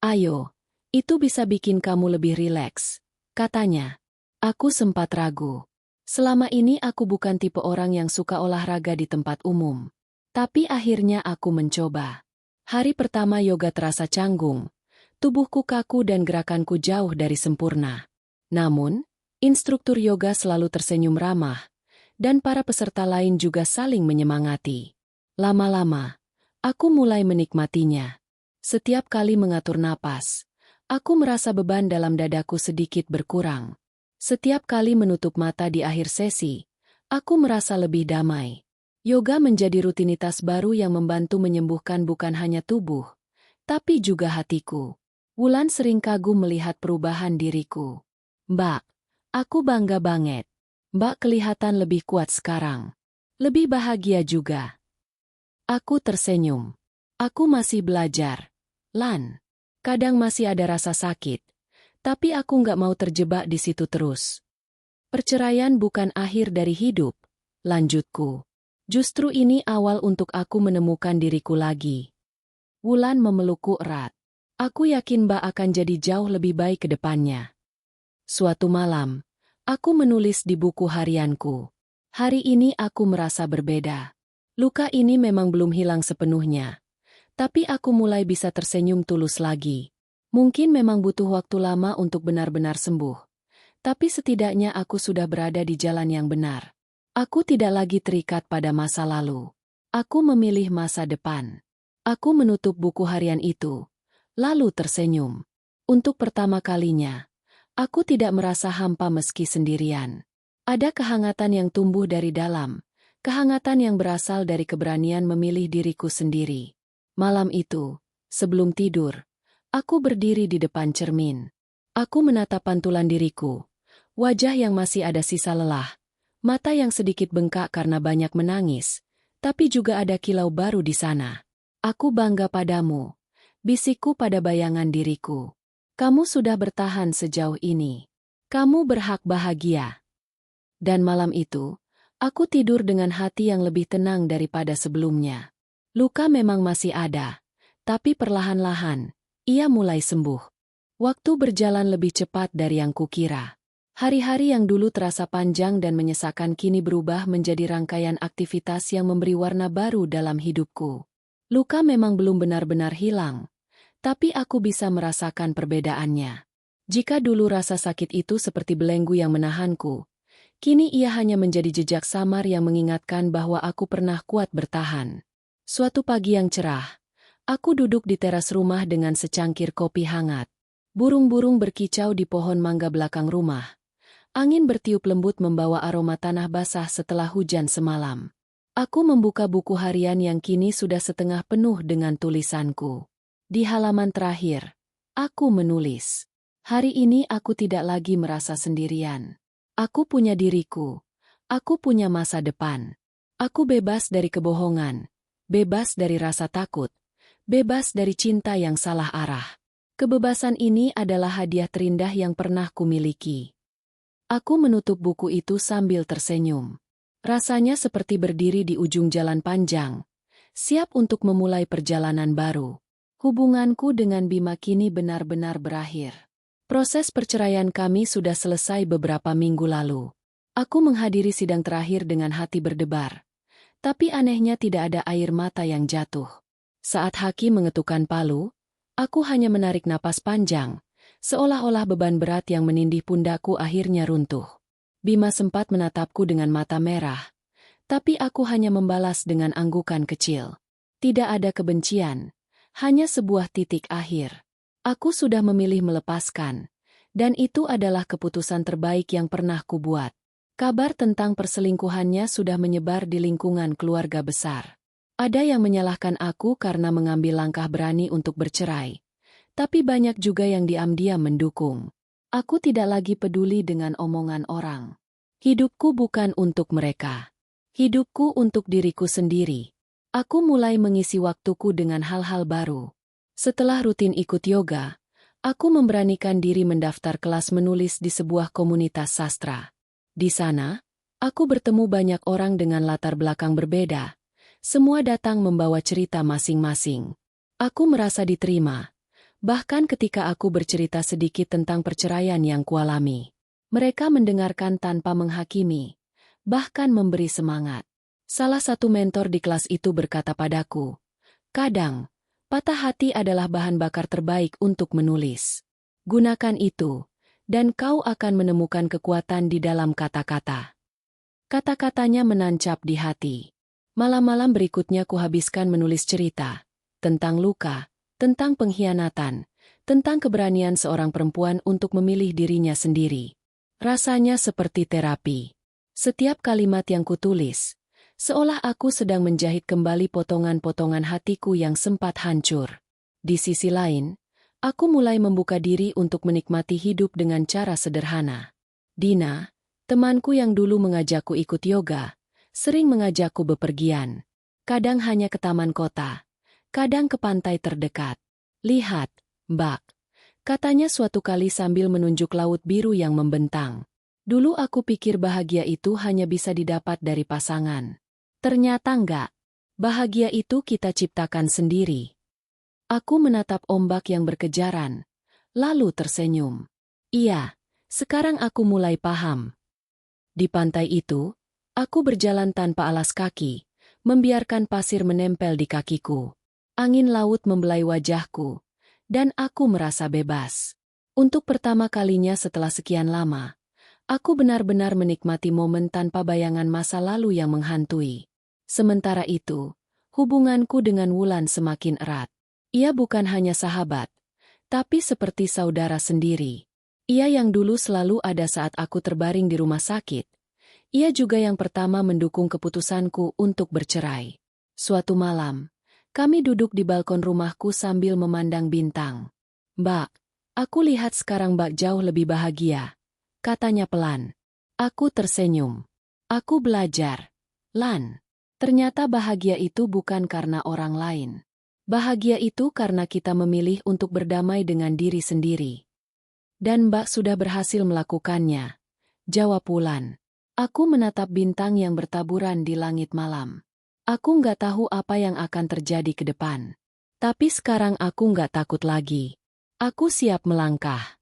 Ayo, itu bisa bikin kamu lebih rileks, katanya. Aku sempat ragu. Selama ini aku bukan tipe orang yang suka olahraga di tempat umum. Tapi akhirnya aku mencoba. Hari pertama yoga terasa canggung, tubuhku kaku dan gerakanku jauh dari sempurna. Namun, instruktur yoga selalu tersenyum ramah, dan para peserta lain juga saling menyemangati. Lama-lama, aku mulai menikmatinya. Setiap kali mengatur napas, aku merasa beban dalam dadaku sedikit berkurang. Setiap kali menutup mata di akhir sesi, aku merasa lebih damai. Yoga menjadi rutinitas baru yang membantu menyembuhkan bukan hanya tubuh, tapi juga hatiku. Wulan sering kagum melihat perubahan diriku. Mbak, aku bangga banget. Mbak kelihatan lebih kuat sekarang. Lebih bahagia juga. Aku tersenyum. Aku masih belajar. Lan, kadang masih ada rasa sakit. Tapi aku nggak mau terjebak di situ terus. Perceraian bukan akhir dari hidup, lanjutku. Justru ini awal untuk aku menemukan diriku lagi. Wulan memelukku erat. Aku yakin Mbak akan jadi jauh lebih baik ke depannya. Suatu malam, aku menulis di buku harianku. Hari ini aku merasa berbeda. Luka ini memang belum hilang sepenuhnya. Tapi aku mulai bisa tersenyum tulus lagi. Mungkin memang butuh waktu lama untuk benar-benar sembuh. Tapi setidaknya aku sudah berada di jalan yang benar. Aku tidak lagi terikat pada masa lalu. Aku memilih masa depan. Aku menutup buku harian itu, lalu tersenyum. Untuk pertama kalinya, aku tidak merasa hampa meski sendirian. Ada kehangatan yang tumbuh dari dalam, kehangatan yang berasal dari keberanian memilih diriku sendiri. Malam itu, sebelum tidur, aku berdiri di depan cermin. Aku menatap pantulan diriku, wajah yang masih ada sisa lelah. Mata yang sedikit bengkak karena banyak menangis, tapi juga ada kilau baru di sana. Aku bangga padamu, bisikku pada bayangan diriku. Kamu sudah bertahan sejauh ini. Kamu berhak bahagia. Dan malam itu, aku tidur dengan hati yang lebih tenang daripada sebelumnya. Luka memang masih ada, tapi perlahan-lahan, ia mulai sembuh. Waktu berjalan lebih cepat dari yang kukira. Hari-hari yang dulu terasa panjang dan menyesakan kini berubah menjadi rangkaian aktivitas yang memberi warna baru dalam hidupku. Luka memang belum benar-benar hilang, tapi aku bisa merasakan perbedaannya. Jika dulu rasa sakit itu seperti belenggu yang menahanku, kini ia hanya menjadi jejak samar yang mengingatkan bahwa aku pernah kuat bertahan. Suatu pagi yang cerah, aku duduk di teras rumah dengan secangkir kopi hangat. Burung-burung berkicau di pohon mangga belakang rumah. Angin bertiup lembut membawa aroma tanah basah setelah hujan semalam. Aku membuka buku harian yang kini sudah setengah penuh dengan tulisanku. Di halaman terakhir, aku menulis. Hari ini aku tidak lagi merasa sendirian. Aku punya diriku. Aku punya masa depan. Aku bebas dari kebohongan. Bebas dari rasa takut. Bebas dari cinta yang salah arah. Kebebasan ini adalah hadiah terindah yang pernah kumiliki. Aku menutup buku itu sambil tersenyum. Rasanya seperti berdiri di ujung jalan panjang, siap untuk memulai perjalanan baru. Hubunganku dengan Bima kini benar-benar berakhir. Proses perceraian kami sudah selesai beberapa minggu lalu. Aku menghadiri sidang terakhir dengan hati berdebar. Tapi anehnya tidak ada air mata yang jatuh. Saat hakim mengetukkan palu, aku hanya menarik napas panjang. Seolah-olah beban berat yang menindih pundakku akhirnya runtuh. Bima sempat menatapku dengan mata merah, tapi aku hanya membalas dengan anggukan kecil. Tidak ada kebencian, hanya sebuah titik akhir. Aku sudah memilih melepaskan, dan itu adalah keputusan terbaik yang pernah kubuat. Kabar tentang perselingkuhannya sudah menyebar di lingkungan keluarga besar. Ada yang menyalahkan aku karena mengambil langkah berani untuk bercerai. Tapi banyak juga yang diam-diam mendukung. Aku tidak lagi peduli dengan omongan orang. Hidupku bukan untuk mereka. Hidupku untuk diriku sendiri. Aku mulai mengisi waktuku dengan hal-hal baru. Setelah rutin ikut yoga, aku memberanikan diri mendaftar kelas menulis di sebuah komunitas sastra. Di sana, aku bertemu banyak orang dengan latar belakang berbeda. Semua datang membawa cerita masing-masing. Aku merasa diterima. Bahkan ketika aku bercerita sedikit tentang perceraian yang kualami, mereka mendengarkan tanpa menghakimi, bahkan memberi semangat. Salah satu mentor di kelas itu berkata padaku, "Kadang, Patah hati adalah bahan bakar terbaik untuk menulis. Gunakan itu, dan kau akan menemukan kekuatan di dalam kata-kata. Kata-katanya menancap di hati. Malam-malam berikutnya kuhabiskan menulis cerita tentang luka, tentang pengkhianatan, tentang keberanian seorang perempuan untuk memilih dirinya sendiri. Rasanya seperti terapi. Setiap kalimat yang kutulis, seolah aku sedang menjahit kembali potongan-potongan hatiku yang sempat hancur. Di sisi lain, aku mulai membuka diri untuk menikmati hidup dengan cara sederhana. Dina, temanku yang dulu mengajakku ikut yoga, sering mengajakku bepergian. Kadang hanya ke taman kota, kadang ke pantai terdekat. Lihat, Mbak, katanya suatu kali sambil menunjuk laut biru yang membentang. Dulu aku pikir bahagia itu hanya bisa didapat dari pasangan. Ternyata enggak. Bahagia itu kita ciptakan sendiri. Aku menatap ombak yang berkejaran, lalu tersenyum. Iya, sekarang aku mulai paham. Di pantai itu, aku berjalan tanpa alas kaki, membiarkan pasir menempel di kakiku. Angin laut membelai wajahku, dan aku merasa bebas. Untuk pertama kalinya setelah sekian lama, aku benar-benar menikmati momen tanpa bayangan masa lalu yang menghantui. Sementara itu, hubunganku dengan Wulan semakin erat. Ia bukan hanya sahabat, tapi seperti saudara sendiri. Ia yang dulu selalu ada saat aku terbaring di rumah sakit. Ia juga yang pertama mendukung keputusanku untuk bercerai. Suatu malam, kami duduk di balkon rumahku sambil memandang bintang. "Mbak, aku lihat sekarang Mbak jauh lebih bahagia," katanya pelan. Aku tersenyum. Aku belajar. Lan. Ternyata bahagia itu bukan karena orang lain. Bahagia itu karena kita memilih untuk berdamai dengan diri sendiri. Dan Mbak sudah berhasil melakukannya, jawab Wulan. Aku menatap bintang yang bertaburan di langit malam. Aku nggak tahu apa yang akan terjadi ke depan. Tapi sekarang aku nggak takut lagi. Aku siap melangkah.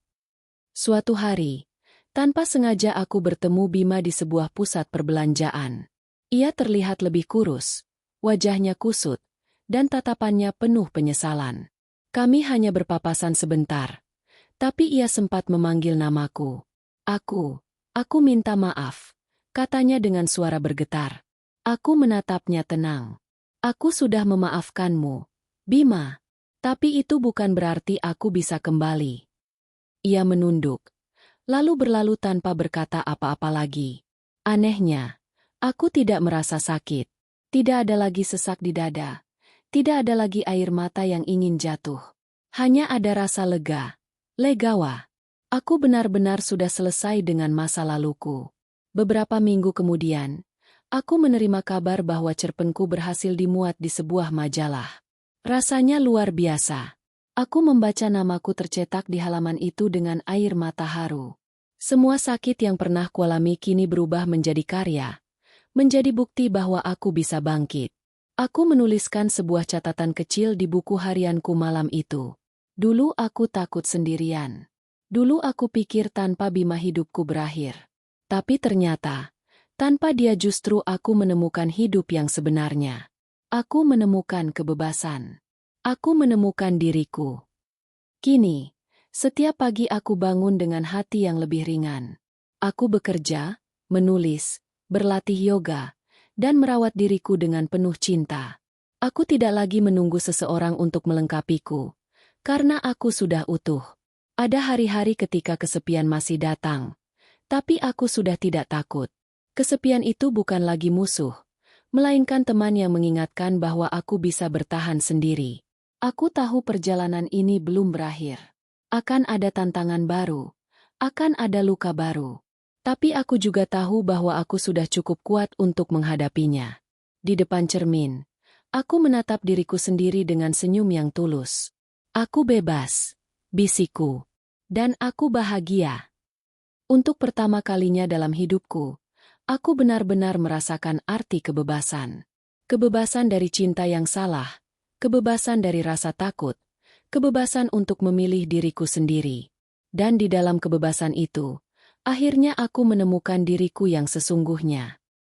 Suatu hari, tanpa sengaja aku bertemu Bima di sebuah pusat perbelanjaan. Ia terlihat lebih kurus, wajahnya kusut, dan tatapannya penuh penyesalan. Kami hanya berpapasan sebentar, tapi ia sempat memanggil namaku. Aku minta maaf, katanya dengan suara bergetar. Aku menatapnya tenang. Aku sudah memaafkanmu, Bima, tapi itu bukan berarti aku bisa kembali. Ia menunduk, lalu berlalu tanpa berkata apa-apa lagi. Anehnya, aku tidak merasa sakit. Tidak ada lagi sesak di dada. Tidak ada lagi air mata yang ingin jatuh. Hanya ada rasa lega. Legawa. Aku benar-benar sudah selesai dengan masa laluku. Beberapa minggu kemudian, aku menerima kabar bahwa cerpenku berhasil dimuat di sebuah majalah. Rasanya luar biasa. Aku membaca namaku tercetak di halaman itu dengan air mata haru. Semua sakit yang pernah kualami kini berubah menjadi karya. Menjadi bukti bahwa aku bisa bangkit. Aku menuliskan sebuah catatan kecil di buku harianku malam itu. Dulu aku takut sendirian. Dulu aku pikir tanpa Bima hidupku berakhir. Tapi ternyata, tanpa dia justru aku menemukan hidup yang sebenarnya. Aku menemukan kebebasan. Aku menemukan diriku. Kini, setiap pagi aku bangun dengan hati yang lebih ringan. Aku bekerja, menulis, berlatih yoga, dan merawat diriku dengan penuh cinta. Aku tidak lagi menunggu seseorang untuk melengkapiku, karena aku sudah utuh. Ada hari-hari ketika kesepian masih datang, tapi aku sudah tidak takut. Kesepian itu bukan lagi musuh, melainkan teman yang mengingatkan bahwa aku bisa bertahan sendiri. Aku tahu perjalanan ini belum berakhir. Akan ada tantangan baru, akan ada luka baru. Tapi aku juga tahu bahwa aku sudah cukup kuat untuk menghadapinya. Di depan cermin, aku menatap diriku sendiri dengan senyum yang tulus. Aku bebas, bisikku, dan aku bahagia. Untuk pertama kalinya dalam hidupku, aku benar-benar merasakan arti kebebasan. Kebebasan dari cinta yang salah, kebebasan dari rasa takut, kebebasan untuk memilih diriku sendiri. Dan di dalam kebebasan itu, akhirnya aku menemukan diriku yang sesungguhnya.